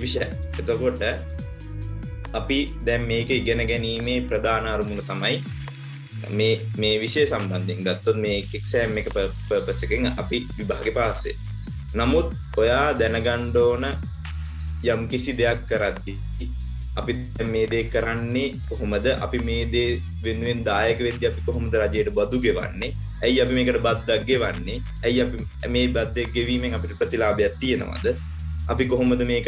විෂය. එතකොට අපි දැන් මේක ඉගෙන ගැනීමේ ප්‍රධාන අරමුණ තමයි මේ විෂය සම්බන්ධයෙන් ගත්තොත් මේ එක්සෑම් එක පර්පස් එකෙන් අපි විභාගේ පාස් වෙයි. නමුත් ඔයා දැනගන්න ඕන යම් කිසි දෙයක් කරද්දී අපි මේ දේ කරන්නේ කොහොමද? අපි මේ දේ වෙනුවෙන් දායක වෙද්දී අපි කොහොමද රජයට බදු ගෙවන්නේ? ඇයි අපි මේකට බද්දක් ගෙවන්නේ? ඇයි අපි මේ බද්දේ ගෙවීමෙන් අපිට ප්‍රතිලාභයක් තියෙනවද? අපි කොහොමද මේක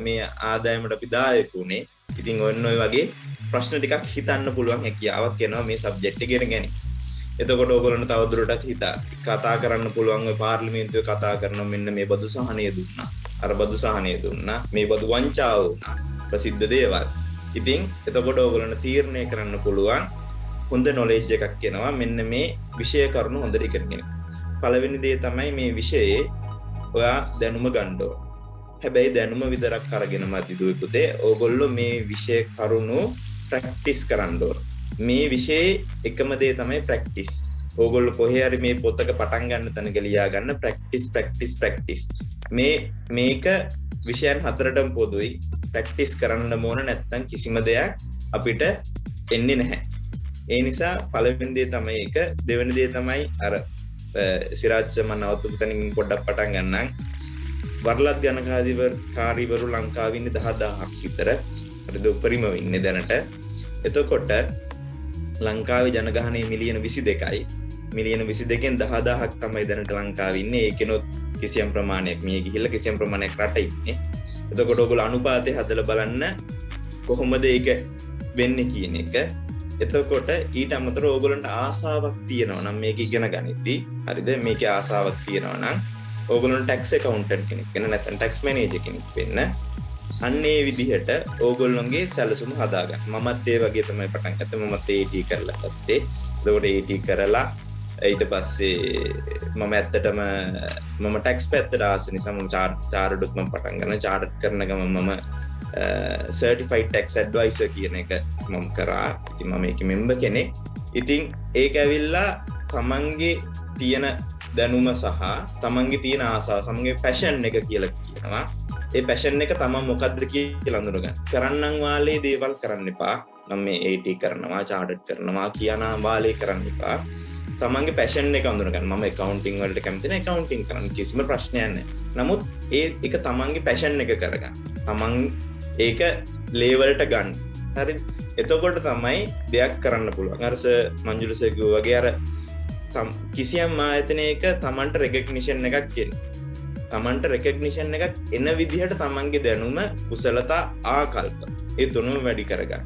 මේ ආදායමට අපි දායක උනේ? ඉතින් ඔන්න ඔය වගේ ප්‍රශ්න ටිකක් හිතන්න පුළුවන් හැකියාවක් එනවා මේ සබ්ජෙක්ට් එක ඉගෙන ගැනීම. එතකොට ඔයගොල්ලන්ට තවදුරටත් කතා කරන්න පුළුවන් ඔය පාර්ලිමේන්තුවේ කතා කරන මෙන්න මේ බදු සහනය දුන්නා. අර බදු සහනය දුන්නා. මේ බදු වංචාව වුණා. ප්‍රසිද්ධ දේවල්. ඉතින් එතකොට ඔයගොල්ලන්ට තීරණය කරන්න පුළුවන් හොඳ නොලෙජ් එකක් එනවා මෙන්න මේ විෂය කරුණු හොඳට ඉගෙනගෙන. පළවෙනි දේ තමයි මේ විෂයේ ඔයා දැනුම ගන්න ඕන. හැබැයි දැනුම විතරක් අරගෙන මදි දුවේ පුතේ. ඕගොල්ලෝ මේ විෂය කරුණු ප්‍රැක්ටිස් කරන්න ඕන. මේ විෂයේ එකම දේ තමයි ප්‍රැක්ටිස්. ඕගොල්ලෝ කොහේ හරි මේ පොතක පටන් ගන්න තැනක ලියා ගන්න ප්‍රැක්ටිස්. මේක විෂයන් හතරටම පොදුයි. ප්‍රැක්ටිස් කරන්න ඕන නැත්නම් කිසිම දෙයක් අපිට එන්නේ නැහැ. ඒ නිසා පළවෙනි දේ තමයි ඒක. දෙවෙනි දේ තමයි අර සිරාජ් මම නවතුපු තැනින් පොඩ්ඩක් පටන් ගන්නම්. වරලත් ගණකාධිකාරීවරු ලංකාවේ ඉන්නේ 10000ක් විතර. හරිද? උපරිම ඉන්නේ දැනට. එතකොට ලංකාවේ ජනගහනය මිලියන 22යි. මිලියන 22කින් 10000ක් තමයි දැනට ලංකාවේ ඉන්නේ. ඒකෙනොත් කිසියම් ප්‍රමාණයක් මිය ගිහිල්ලා කිසියම් ප්‍රමාණයක් රට ඉන්නේ. එතකොට ඔයගොල්ලෝ අනුපාතය හදලා බලන්න කොහොමද ඒක වෙන්නේ කියන එක. එතකොට ඊට අමතරව ඔයගොල්ලන්ට ආසාවක් තියෙනවා නම් මේක ඉගෙන ගනිද්දී හරිද? මේකේ ආසාවක් තියෙනවා නම් ඕගොල්ලෝ tax accountant කෙනෙක් වෙන්න නැත්නම් tax manager කෙනෙක් වෙන්න. අන්න ඒ විදිහට ඕගොල්ලෝගේ සැලසුම හදාගන්න. මමත් ඒ වගේ තමයි පටන් ගත්තේ. මමත් AT කරලා ගත්තේ. එතකොට AT කරලා ඊට පස්සේ මම ඇත්තටම මම tax පැත්තට ආස නිසා මම chartered මම පටන් ගන්න. chartered කරන ගමන් මම certified tax advisor කියන එක මම කරා. ඉතින් මම ඒකේ member කෙනෙක්. ඉතින් ඒක ඇවිල්ලා තමන්ගේ තියෙන දැනුම සහ තමන්ගේ තියෙන ආසාව සමග passion එක කියලා කියනවා. ඒ passion එක තමන් මොකද්ද කියලා අඳුරගන්න. කරන්නම් වාලේ දේවල් කරන්න එපා. මම මේ AT කරනවා, chartered කරනවා කියන වාලේ කරන්න එපා. තමන්ගේ passion එක අඳුරගන්න. මම accounting වලට කැමති නැහැ, accounting කරන්න කිසිම ප්‍රශ්නයක් නැහැ. නමුත් ඒක තමන්ගේ passion එක කරගන්න. තමන් ඒක ලේවලට ගන්න. හරිද? එතකොට තමයි දෙයක් කරන්න පුළුවන්. අර මංජුල සර් කිව්වා වගේ අර කිසියම් ආයතනයක තමන්ට රෙකග්නිෂන් එකක් එන්නේ. තමන්ට රෙකග්නිෂන් එකක් එන විදිහට තමන්ගේ දැනුම කුසලතා ආකල්ප ඒ තුනම වැඩි කරගන්න.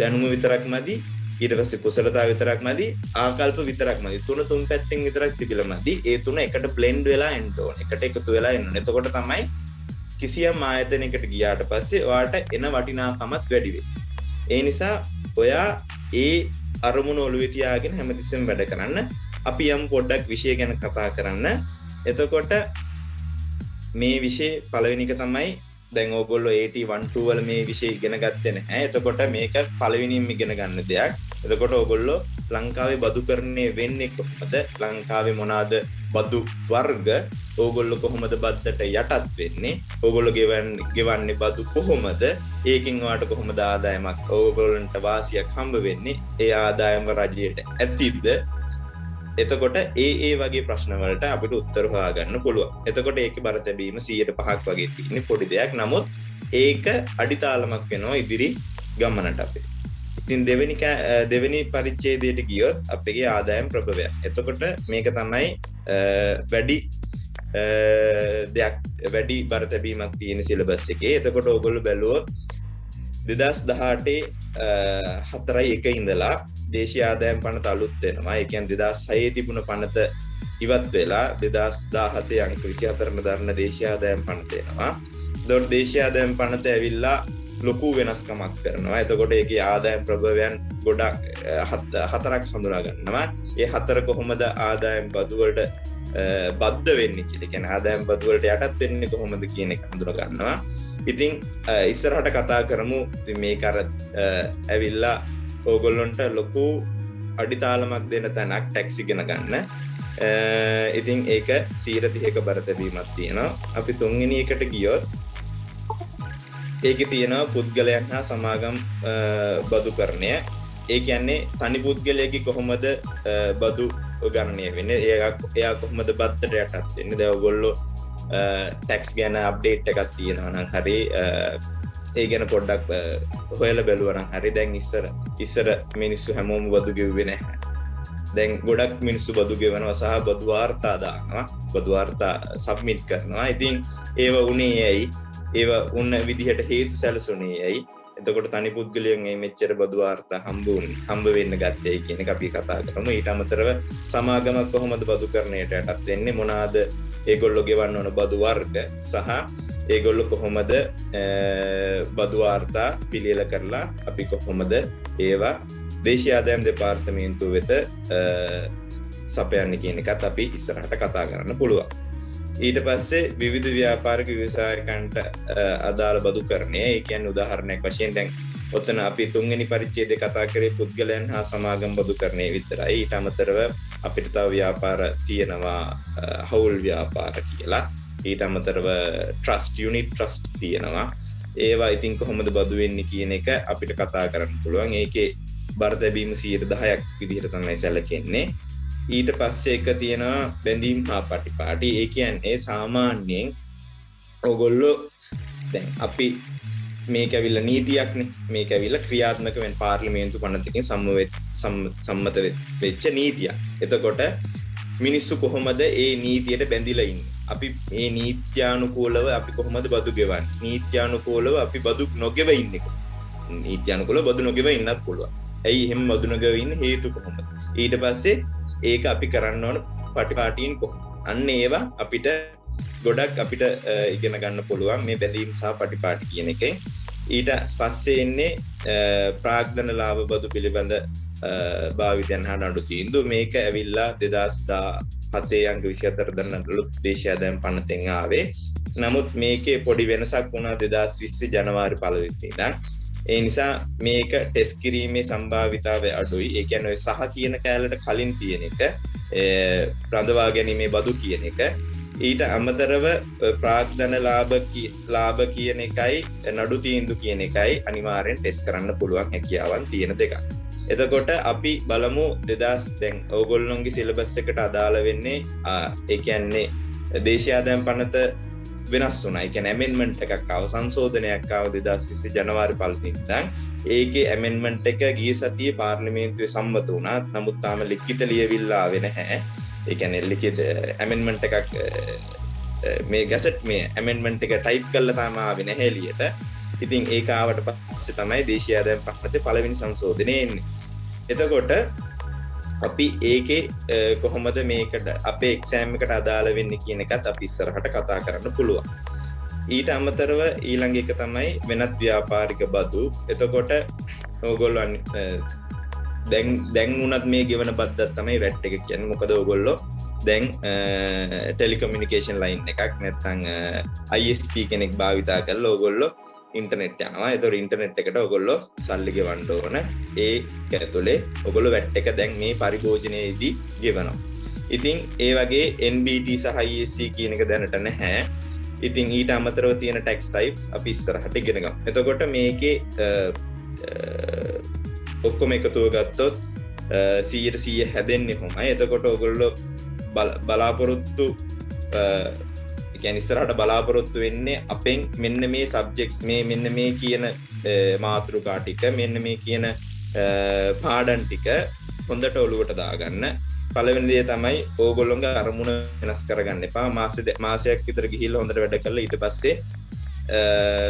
දැනුම විතරක් මදි, ඊට පස්සේ කුසලතා විතරක් මදි, ආකල්ප විතරක් මදි. තුන පැත්තෙන් විතරක් තිබිලා මදි. ඒ තුන එකට බ්ලෙන්ඩ් වෙලා එන්න ඕනේ. එකට එකතු වෙලා එන්න ඕනේ. එතකොට තමයි කිසියම් ආයතනයකට ගියාට පස්සේ ඔයාට එන වටිනාකමත් වැඩි වෙන්නේ. ඒ නිසා ඔයා ඒ අරමුණ ඔළුවේ තියාගෙන හැමතිස්සෙම වැඩ කරන්න. අපි යම් පොඩ්ඩක් විෂය ගැන කතා කරන්න. එතකොට මේ විෂය පළවෙනි එක තමයි දැන් ඕගොල්ලෝ 81 වල මේ විෂය ඉගෙන ගත්තේ නැහැ. එතකොට මේක පළවෙනියෙන් ඉගෙන ගන්න දෙයක්. එතකොට ඕගොල්ලෝ ලංකාවේ බදුකරණය වෙන්නේ කොහොමද? ලංකාවේ මොනවාද බදු වර්ග? ඕගොල්ලෝ කොහොමද බද්දට යටත් වෙන්නේ? ඕගොල්ලෝ ගෙවන්නේ බදු කොහොමද? ඒකෙන් ඔයාලට කොහොමද ආදායමක් ඕගොල්ලන්ට වාසියක් හම්බ වෙන්නේ? ඒ ආදායම රජයට ඇතිද? එතකොට ඒ වගේ ප්‍රශ්න වලට අපිට උත්තර හොයාගන්න පුළුවන්. එතකොට ඒකේ බර තැබීම 100%ක් වගේ තියෙන්නේ පොඩි දෙයක්. නමුත් ඒක අඩිතාලමක් වෙනවා ඉදිරි ගමනට අපේ. ඉතින් දෙවෙනි පරිච්ඡේදයට ගියොත් අපේ ආදායම් ප්‍රභවය. එතකොට මේක තමයි වැඩි දෙයක් වැඩි බර තැබීමක් තියෙන සිලබස් එකේ. එතකොට ඔයගොල්ලෝ බැලුවොත් 2018 4.1 ඉඳලා දේශීය ආදායම් පනත අලුත් වෙනවා. ඒ කියන්නේ 2006 තිබුණ පනත ඉවත් වෙලා 2017 අංක 24ම දරන දේශීය ආදායම් පනත එනවා. ඒතකොට දේශීය ආදායම් පනත ඇවිල්ලා ලොකු වෙනස්කමක් කරනවා. එතකොට ඒකේ ආදායම් ප්‍රභවයන් ගොඩක් හතරක් හඳුනා ගන්නවා. ඒ හතර කොහොමද ආදායම් බදු වලට බද්ධ වෙන්නේ කියලා. කියන්නේ ආදායම් බදු වලට යටත් වෙන්නේ කොහොමද කියන එක හඳුනා ගන්නවා. ඉතින් ඉස්සරහට කතා කරමු මේක අර ඇවිල්ලා ඕගොල්ලොන්ට ලොකු අඩිතාලමක් දෙන තැනක් ටැක්ස් ඉගෙන ගන්න. ඉතින් ඒක 130ක බර තැබීමක් තියෙනවා. අපි තුන්වෙනි එකට ගියොත් ඒකේ තියෙනවා පුද්ගලයන් හා සමාගම් බදුකරණය. ඒ කියන්නේ තනි පුද්ගලයෙක්ගේ කොහොමද බදු ගණනය වෙන්නේ? එයා කොහොමද බද්දට යටත් වෙන්නේ? දැන් ඔයගොල්ලෝ ටැක්ස් ගැන අප්ඩේට් එකක් තියෙනවා නම් හරි ඒ ගැන පොඩ්ඩක් හොයලා බැලුවා නම් හරි. දැන් ඉස්සර මිනිස්සු හැමෝම බදු ගෙව්වේ නැහැ. දැන් ගොඩක් මිනිස්සු බදු ගෙවනවා සහ බදු වාර්තා දානවා. බදු වාර්තා සබ්මිට් කරනවා. ඉතින් ඒව උනේ ඇයි? ඒව උන්න විදිහට හේතු සැලසුනේ ඇයි? එතකොට තනි පුද්ගලයන් මේ මෙච්චර බදු වාර්තා හම්බ වෙන්න ගත්තේ කියන එක අපි කතා කරමු. ඊට අමතරව සමාගමක් කොහොමද බදුකරණයට යටත් වෙන්නේ? මොනවාද ඒගොල්ලෝ ගෙවන්න ඕන බදු වර්ග සහ ඒගොල්ලෝ කොහොමද බදු වාර්තා පිළියෙල කරලා අපි කොහොමද ඒවා දේශීය ආදායම් දෙපාර්තමේන්තුව වෙත සපයන්නේ කියන එකත් අපි ඉස්සරහට කතා කරන්න පුළුවන්. ඊට පස්සේ විවිධ ව්‍යාපාරික ව්‍යවසායකයන්ට අදාළ බදුකරණය. ඒ කියන්නේ උදාහරණයක් වශයෙන් දැන් ඔතන අපි තුන්වෙනි පරිච්ඡේදයේ කතා කරේ පුද්ගලයන් හා සමාගම් බදුකරණය විතරයි. ඊට අමතරව අපිට තව ව්‍යාපාර තියෙනවා හවුල් ව්‍යාපාර කියලා. ඊට අමතරව ට්‍රස්ට් යුනිට් ට්‍රස්ට් තියෙනවා. ඒවා ඉතින් කොහොමද බදු වෙන්නේ කියන එක අපිට කතා කරන්න පුළුවන්. ඒකේ බර තැබීම 10%ක් විදිහට තමයි සැලකෙන්නේ. ඊට පස්සේ එක තියෙනවා බැඳීම් හා පටිපාටි. ඒ කියන්නේ සාමාන්‍යයෙන් ඔයගොල්ලෝ දැන් අපි මේක ඇවිල්ලා නීතියක්නේ. මේක ඇවිල්ලා ක්‍රියාත්මක වෙන පාර්ලිමේන්තු පනතකින් සම්මත වෙච්ච නීතියක්. එතකොට මිනිස්සු කොහොමද ඒ නීතියට බැඳිලා ඉන්නේ? අපි මේ නීත්‍යානුකූලව අපි කොහොමද බදු ගෙවන්නේ? නීත්‍යානුකූලව අපි බදු නොගෙව ඉන්නේ. නීත්‍යානුකූලව බදු නොගෙව ඉන්නත් පුළුවන්. ඇයි එහෙම බදු නොගෙව ඉන්නේ? හේතු කොහොමද? ඊට පස්සේ ඒක අපි කරන්න ඕන පටිපාටීන් කොහොමද? අන්න ඒවා අපිට ගොඩක් අපිට ඉගෙන ගන්න පුළුවන් මේ බැඳීම් සහ පටිපාටි කියන එකේ. ඊට පස්සේ එන්නේ ප්‍රාග්ධන ලාභ බදු පිළිබඳ භාවිතයන් හා නඩු තීන්දුව. මේක ඇවිල්ලා 2017 අංක 24 දරන දේශීය ආදායම් පනතෙන් ආවේ. නමුත් මේකේ පොඩි වෙනසක් වුණා 2020 ජනවාරි 1 වෙනිදා. ඒ නිසා මේක ටෙස්ට් කිරීමේ සම්භාවිතාවය අඩුයි. ඒ කියන්නේ සහ කියන කැලලට කලින් තියෙන එක රඳවා ගැනීමේ බදු කියන එක. ඊට අමතරව ප්‍රාග්ධන ලාභ කියන එකයි නඩු තීන්දුව කියන එකයි අනිවාර්යෙන් ටෙස්ට් කරන්න පුළුවන් හැකියාවන් තියෙන දෙකක්. එතකොට අපි බලමු 2000 දැන් ඕගොල්ලොන්ගේ සිලබස් එකට අදාළ වෙන්නේ ඒ කියන්නේ දේශීය ආදායම් පනත වෙනස් වුණා. ඒ කියන්නේ ඇමෙන්ඩ්මන්ට් එකක් ආව, සංශෝධනයක් ආව 2020 ජනවාරි 1 ඉඳන්. ඒකේ ඇමෙන්ඩ්මන්ට් එක ගිය සතියේ පාර්ලිමේන්තුවේ සම්මත වුණා. නමුත් තාම ලිඛිත ලියවිල්ල ආවේ නැහැ. ඒ කියන්නේ ලිඛිත ඇමෙන්ඩ්මන්ට් එකක් මේ ගැසට් මේ ඇමෙන්ඩ්මන්ට් එක ටයිප් කරලා තමයි ආවේ නැහැ එළියට. ඉතින් ඒක ආවට පස්සේ තමයි දේශීය ආදායම් පනතේ පළවෙනි සංශෝධනය එන්නේ. එතකොට අපි ඒකේ කොහොමද මේකට අපේ එක්සෑම් එකට අදාළ වෙන්නේ කියන එකත් අපි ඉස්සරහට කතා කරන්න පුළුවන්. ඊට අමතරව ඊළඟ එක තමයි වෙනත් ව්‍යාපාරික බදු. එතකොට ඕගොල්ලෝ දැන් උනත් මේ ගෙවන බද්දක් තමයි වැට් එක කියන්නේ. මොකද ඕගොල්ලෝ දැන් ටෙලිකමියුනිකේෂන් ලයින් එකක් නැත්නම් ISP කෙනෙක් භාවිතා කරලා ඕගොල්ලෝ ඉන්ටර්නෙට් යනවා. ඒතකොට ඉන්ටර්නෙට් එකට ඕගොල්ලෝ සල්ලි ගෙවන්න ඕන. ඒක ඇතුලේ ඕගොල්ලෝ වැට් එක දැන් මේ පරිභෝජනයේදී ගෙවනවා. ඉතින් ඒ වගේ NBT සහ ISC කියන එක දැනට නැහැ. ඉතින් ඊට අමතරව තියෙන ටැක්ස් ටයිප්ස් අපි ඉස්සරහට ඉගෙන ගමු. එතකොට මේකේ ඔක්කොම එකතුව ගත්තොත් 100% හැදෙන්නේ කොහොමයි. එතකොට ඔයගොල්ලෝ බලාපොරොත්තු කියන්නේ ඉස්සරහට බලාපොරොත්තු වෙන්නේ අපෙන් මෙන්න මේ සබ්ජෙක්ට්ස් මෙන්න මේ කියන මාතෘකා ටික මෙන්න මේ කියන පාඩම් ටික හොඳට ඔලුවට දාගන්න. පළවෙනි දේ තමයි ඕගොල්ලෝගේ අරමුණ වෙනස් කරගන්න එපා. මාසයක් විතර ගිහිල්ලා හොඳට වැඩ කරලා ඊට පස්සේ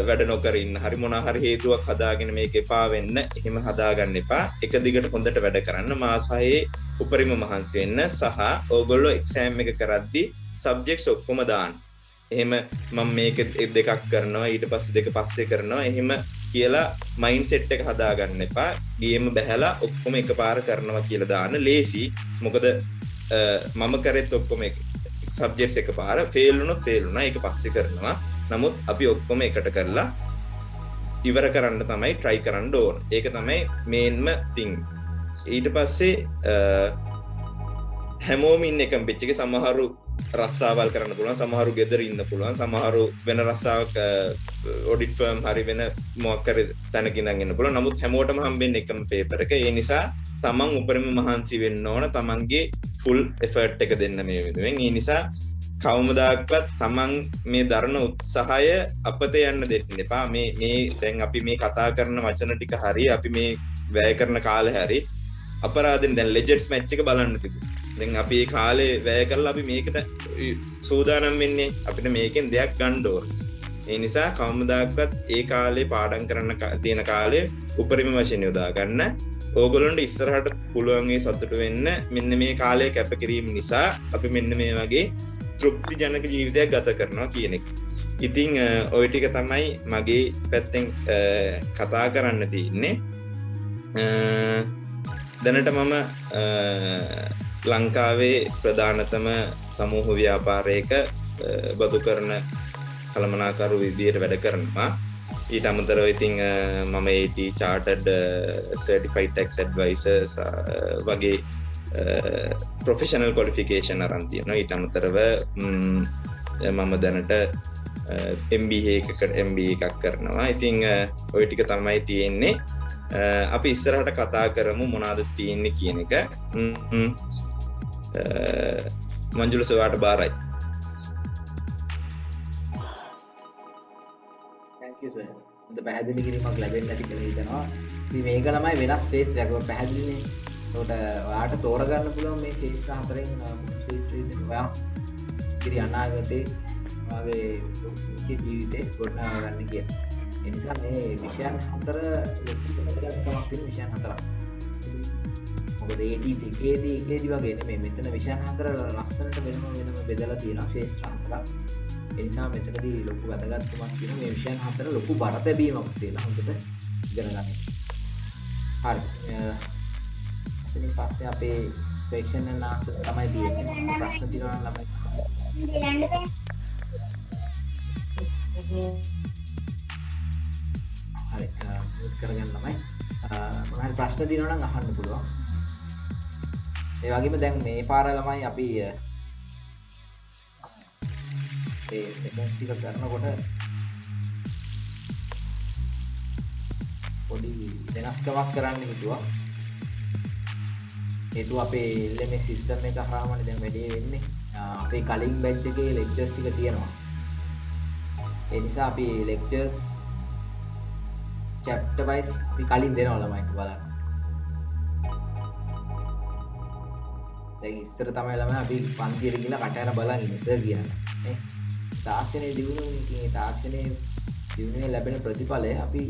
වැඩ නොකර ඉන්න. හරි මොනවා හරි හේතුවක් හදාගෙන මේක එපා වෙන්න එහෙම හදාගන්න එපා. එක දිගට හොඳට වැඩ කරන්න. මාස 6 උපරිම මහන්සි වෙන්න සහ ඕගොල්ලෝ එක්සෑම් එක කරද්දී සබ්ජෙක්ට්ස් ඔක්කොම දාන්න. එහෙම මම මේක දෙකක් කරනවා ඊට පස්සේ දෙක පස්සේ කරනවා එහෙම කියලා මයින්ඩ් සෙට් එක හදාගන්න එපා. ගේම බහැලා ඔක්කොම එකපාර කරනවා කියලා දාන්න ලේසි. මොකද මම කරෙත් ඔක්කොම සබ්ජෙක්ට්ස් එකපාර ෆේල් වුණා ඒක පස්සේ කරනවා. නමුත් අපි ඔක්කොම එකට කරලා ඉවර කරන්න තමයි try කරන්න ඕන. ඒක තමයි මේන්ම thing. ඊට පස්සේ හැමෝම ඉන්න එකම පිච් එකේ සමහරු රස්සාවල් කරන්න පුළුවන්, සමහරු ගෙදර ඉන්න පුළුවන්, සමහරු වෙන රස්සාවක් ඔඩිට් ෆර්ම් හරි වෙන මොකක් හරි තැනක ඉඳන් ඉන්න පුළුවන්. නමුත් හැමෝටම හම්බෙන්නේ එකම පේපර් එක. ඒ නිසා තමන් උපරිම මහන්සි වෙන්න ඕන. තමන්ගේ ෆුල් එෆර්ට් එක දෙන්න මේ වෙනුවෙන්. ඒ නිසා කවමදාකවත් තමන් මේ දරන උත්සාහය අපත යන්න දෙන්න එපා. මේ දැන් අපි මේ කතා කරන වචන ටික හරි අපි මේ වැය කරන කාලේ හරි අපරාධෙන් දැන් ලෙජෙන්ඩ්ස් මැච් එක බලන්න තිබුණා. දැන් අපි මේ කාලේ වැය කරලා අපි මේකට සූදානම් වෙන්නේ අපිට මේකෙන් දෙයක් ගන්න ඕන. ඒ නිසා කවමදාකවත් ඒ කාලේ පාඩම් කරන්න තියෙන කාලේ උපරිම වශයෙන් යොදා ගන්න. ඕගොල්ලන්ට ඉස්සරහට පුළුවන් ඒ සතුට වෙන්න මෙන්න මේ කාලේ කැපකිරීම නිසා අපි මෙන්න මේ වගේ තෘප්තිජනක ජීවිතයක් ගත කරනවා කියන එක. ඉතින් ওই ටික තමයි මගේ පැත්තෙන් කතා කරන්න තියෙන්නේ. දැනට මම ලංකාවේ ප්‍රධානතම සමූහ ව්‍යාපාරයක බදු කරන කළමනාකරු විදියට වැඩ කරනවා. ඊට අමතරව ඉතින් මම AT chartered certified tax advisor වගේ professional qualification අරන් තියෙනවා. ඊට අමතරව මම දැනට MBA එකක් කරනවා. ඉතින් ওই ටික තමයි තියෙන්නේ. අපි ඉස්සරහට කතා කරමු මොනවද තියෙන්නේ කියන එක. මංජුල සවාට බාරයි. thank you sir. හොඳ පැහැදිලි කිරීමක් ලැබෙන්න ඇති කියලා හිතනවා. ඉතින් මේක ළමයි වෙනස් ශ්‍රේෂ්ඨයක්. ඔය පැහැදිලිනේ. ඒකට ඔයාලට තෝරගන්න පුළුවන් මේ ශ්‍රේෂ්ඨ හතරෙන් ශ්‍රේෂ්ඨ ඔයා ඉතිරි අනාගතේ ඔයාගේ ජීවිතේ ගොඩනගා ගන්න කියන. ඒ නිසා මේ විෂයන් හතර ලොකුකමක් තියෙන විෂයන් හතරක්. මොකද ඒකේදී වගේ නෙමෙයි මෙතන විෂයන් හතර ලස්සනට වෙනම බෙදලා තියෙනවා ශ්‍රේෂ්ඨ හතරක්. ඒ නිසා මෙතනදී ලොකු වැදගත්කමක් තියෙන මේ විෂයන් හතර ලොකු බර තැබීමක් තියෙනවා හොඳට ඉගෙන ගන්න. හරි. එතනින් පස්සේ අපේ question and answers තමයි තියෙන්නේ. ප්‍රශ්න තියෙනවා නම් ළමයි. හරි. මුත් කරගන්න ළමයි. මොනවාරි ප්‍රශ්න තියෙනවා නම් අහන්න පුළුවන්. ඒ වගේම දැන් මේ පාර ළමයි අපි ඒ ලෙසන්ස් ටික කරනකොට පොඩි වෙනස්කමක් කරන්න හිතුවා. ඒතු අපේ LMS සිස්ටම් එක හරහාමනේ දැන් වැඩේ වෙන්නේ. අපේ කලින් බැච් එකේ ලෙක්චර්ස් ටික තියෙනවා. ඒ නිසා අපි ලෙක්චර්ස් chapter wise අපි කලින් දෙනවා ළමයිට බලන්න. දැන් ඉස්සර තමයි ළමයි අපි පන්තියට ගිහලා කට අර බලන් ඉන්නේ සර් කියනවා නේ. තාක්ෂණයේ දියුණුවනේ. ඉතින් ඒ තාක්ෂණයේ දියුණුවේ ලැබෙන ප්‍රතිඵලය අපි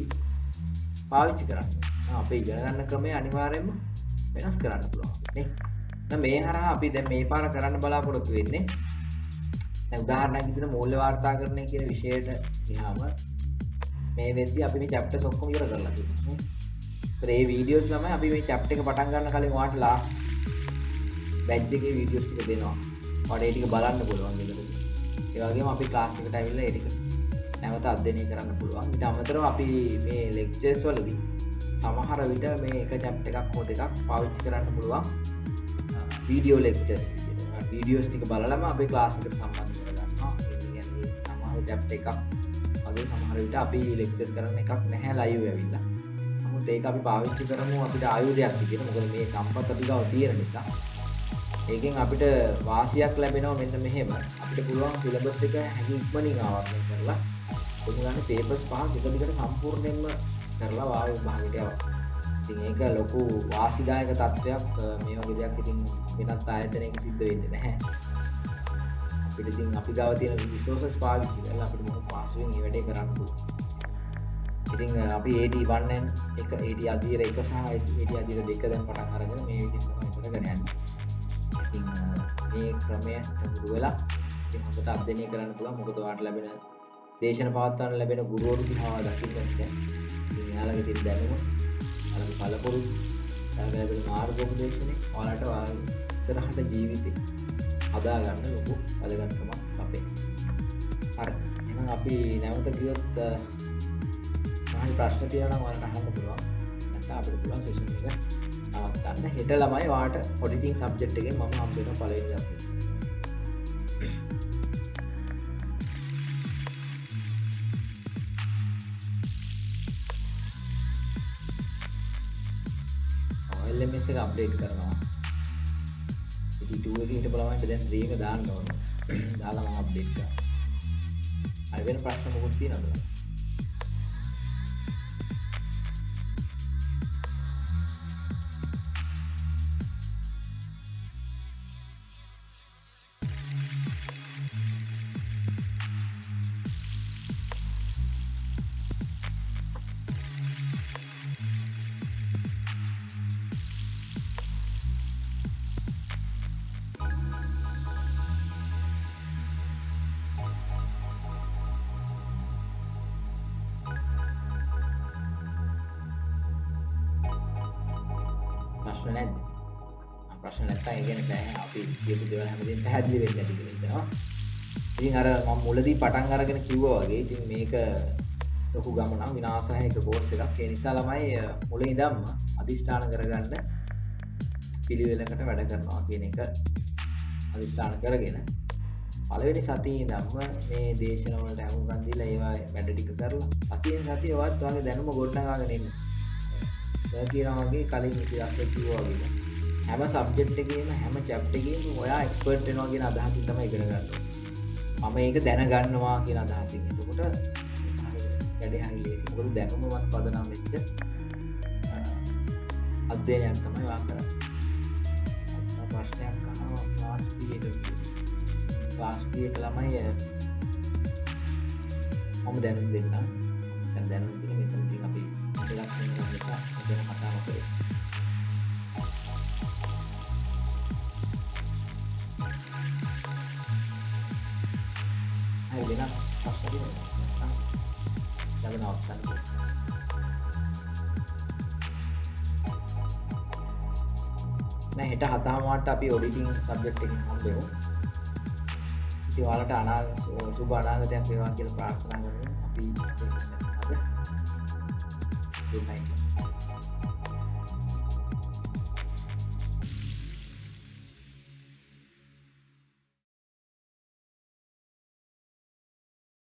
පාවිච්චි කරන්න. අපේ ඉගෙන ගන්න ක්‍රමය අනිවාර්යයෙන්ම වෙනස් කරන්න පුළුවන් නේ. දැන් මේ හරහා අපි දැන් මේ පාර කරන්න බලාපොරොත්තු වෙන්නේ දැන් උදාහරණයක් විදිහට මූල්‍ය වාර්තාකරණය කියන විෂයට ගියාම මේ වෙද්දී අපි මේ chapters ඔක්කොම ඉවර කරලා තියෙනවා නේ. ඒ වීඩියෝස් තමයි අපි මේ chapter එක පටන් ගන්න කලින් ඔයාලට ලාස්ට් බැච් එකේ වීඩියෝස් ටික දෙනවා. ඔයාලට ඒ ටික බලන්න පුළුවන් ඒකද. ඒ වගේම අපි ක්ලාස් එකට ඇවිල්ලා ඒ ටික නැවත අධ්‍යයනය කරන්න පුළුවන්. ඊට අමතරව අපි මේ ලෙක්චර්ස් වලදී සමහර විට මේ එක chapter එකක් හෝ දෙකක් පාවිච්චි කරන්න පුළුවන් වීඩියෝ ලෙක්චර්ස් විදිහට. වීඩියෝස් ටික බලලම අපේ ක්ලාස් එකට සම්බන්ධ කරගන්නවා. ඒ කියන්නේ සමහර chapter එකක් වගේ සමහර විට අපි ලෙක්චර්ස් කරන එකක් නැහැ ලයිව් ඇවිල්ලා. නමුත් ඒක අපි පාවිච්චි කරමු අපිට ආයුධයක් විදිහට. මොකද මේ සම්පත් අපි ගාව තියෙන නිසා. ඒකෙන් අපිට වාසියක් ලැබෙනවා මෙන්න මෙහෙම. අපිට පුළුවන් සිලබස් එක හැකි ඉක්මනින් ආවර්තනය කරලා ඔයගොල්ලන්ට පේපර්ස් පහක් එක දිගට සම්පූර්ණයෙන්ම කරලා වායු විභාගයට යවන්න. ඉතින් ඒක ලොකු වාසිදායක තත්ත්වයක්. මේ වගේ දෙයක් ඉතින් වෙනත් ආයතනයක සිද්ධ වෙන්නේ නැහැ. අපිට ඉතින් අපි ගාව තියෙන රිසෝසස් පාවිච්චි කරලා අපිට මොකක් පාසුවෙන් මේ වැඩේ කරන්න පුළුවන්. ඉතින් අපි AD1 එක AD අධීර 1 සහ AD අධීර 2 දැන් පටන් අරගෙන මේ විදිහට තමයි කරගෙන යන්නේ. ඉතින් මේ ක්‍රමයට මුළු වෙලා ඉතින් හොඳට අධ්‍යයනය කරන්න පුළුවන්. මොකද ඔයාලට ලැබෙන දේශන පවත්වන්න ලැබෙන ගුරුවරු දිහා දකින්න දැන් ඉතින් යාළගේ තියෙන දැනුම යාළගේ පළපොරු යාළගේ ලැබෙන මාර්ගෝපදේශනේ ඔයාලට ඉස්සරහට ජීවිතේ හදා ගන්න ලොකු වැදගත්කමක් අපේ. හරි. එහෙනම් අපි නැවත ගියොත් මම ප්‍රශ්න තියෙනවා නම් ඔයාලට අහන්න පුළුවන්. නැත්නම් අපිට පුළුවන් සෙෂන් එක නවත්තන්න. හෙට ළමයි ඔයාලට ඔඩිටින් සබ්ජෙක්ට් එකෙන් මම හම්බ වෙන පළවෙනි දවසේ. LMS එක අප්ඩේට් කරනවා. ඉතින් 2 එකේ හිටපු ළමයින්ට දැන් 3 එක දාන්න ඕන. දාලා මම අප්ඩේට් කරනවා. හරි වෙන ප්‍රශ්න මොකක්ද තියෙනවද? ප්‍රශ්න නැද්ද? ප්‍රශ්න නැත්නම් ඒ කියන්නේ සෑහෙන අපි කියපු දේවල් හැමදේම පැහැදිලි වෙන්න ඇති කියලා හිතනවා. ඉතින් අර මම මුලදී පටන් අරගෙන කිව්වා වගේ ඉතින් මේක ලොකු ගමනක් විනාශායක කෝස් එකක්. ඒ නිසා ළමයි මුලින් ඉඳන්ම අදිෂ්ඨාන කරගන්න පිළිවෙලකට වැඩ කරනවා කියන එක අදිෂ්ඨාන කරගෙන පළවෙනි සතියේ ඉඳන්ම මේ දේශන වලට අහුම්කම් දීලා ඒවා වැඩ ටික කරලා සතියෙන් සතිය වත් වගේ දැනුම ගොඩනගාගෙන ඉන්න. ඔය කියනවා වගේ කලින් ඉතිහාසය කිව්වා වගේ හැම සබ්ජෙක්ට් එකේම හැම චැප්ටර් එකේම ඔයා එක්ස්පර්ට් වෙනවා කියන අදහසින් තමයි ඉගෙන ගන්න ඕනේ. මම ඒක දැනගන්නවා කියන අදහසින්. එතකොට වැඩේ හරිය ලේසි. මොකද දැනුමවත් පදනම් වෙච්ච අධ්‍යයනයක් තමයි වා කරන්නේ. ප්‍රශ්නයක් අහනවා ක්ලාස් B එක. ක්ලාස් B එක ළමයි මම දැනුම් දෙන්නම්. දැන් දැනුම් දෙන්න මෙතන ඉතින් අපි දෙකක් වෙනවා නිසා මෙතන කතාව කරේ. හරි වෙන ප්‍රශ්න තියෙනවා. දැන් අවස්ථාවක්. නෑ හෙට 7:00ට අපි ඔඩිටින් සබ්ජෙක්ට් එකකින් හම්බෙමු. ඉතින් ඔයාලට සුබ අනාගතයක් වේවා කියලා ප්‍රාර්ථනා කරනවා. අපි good night.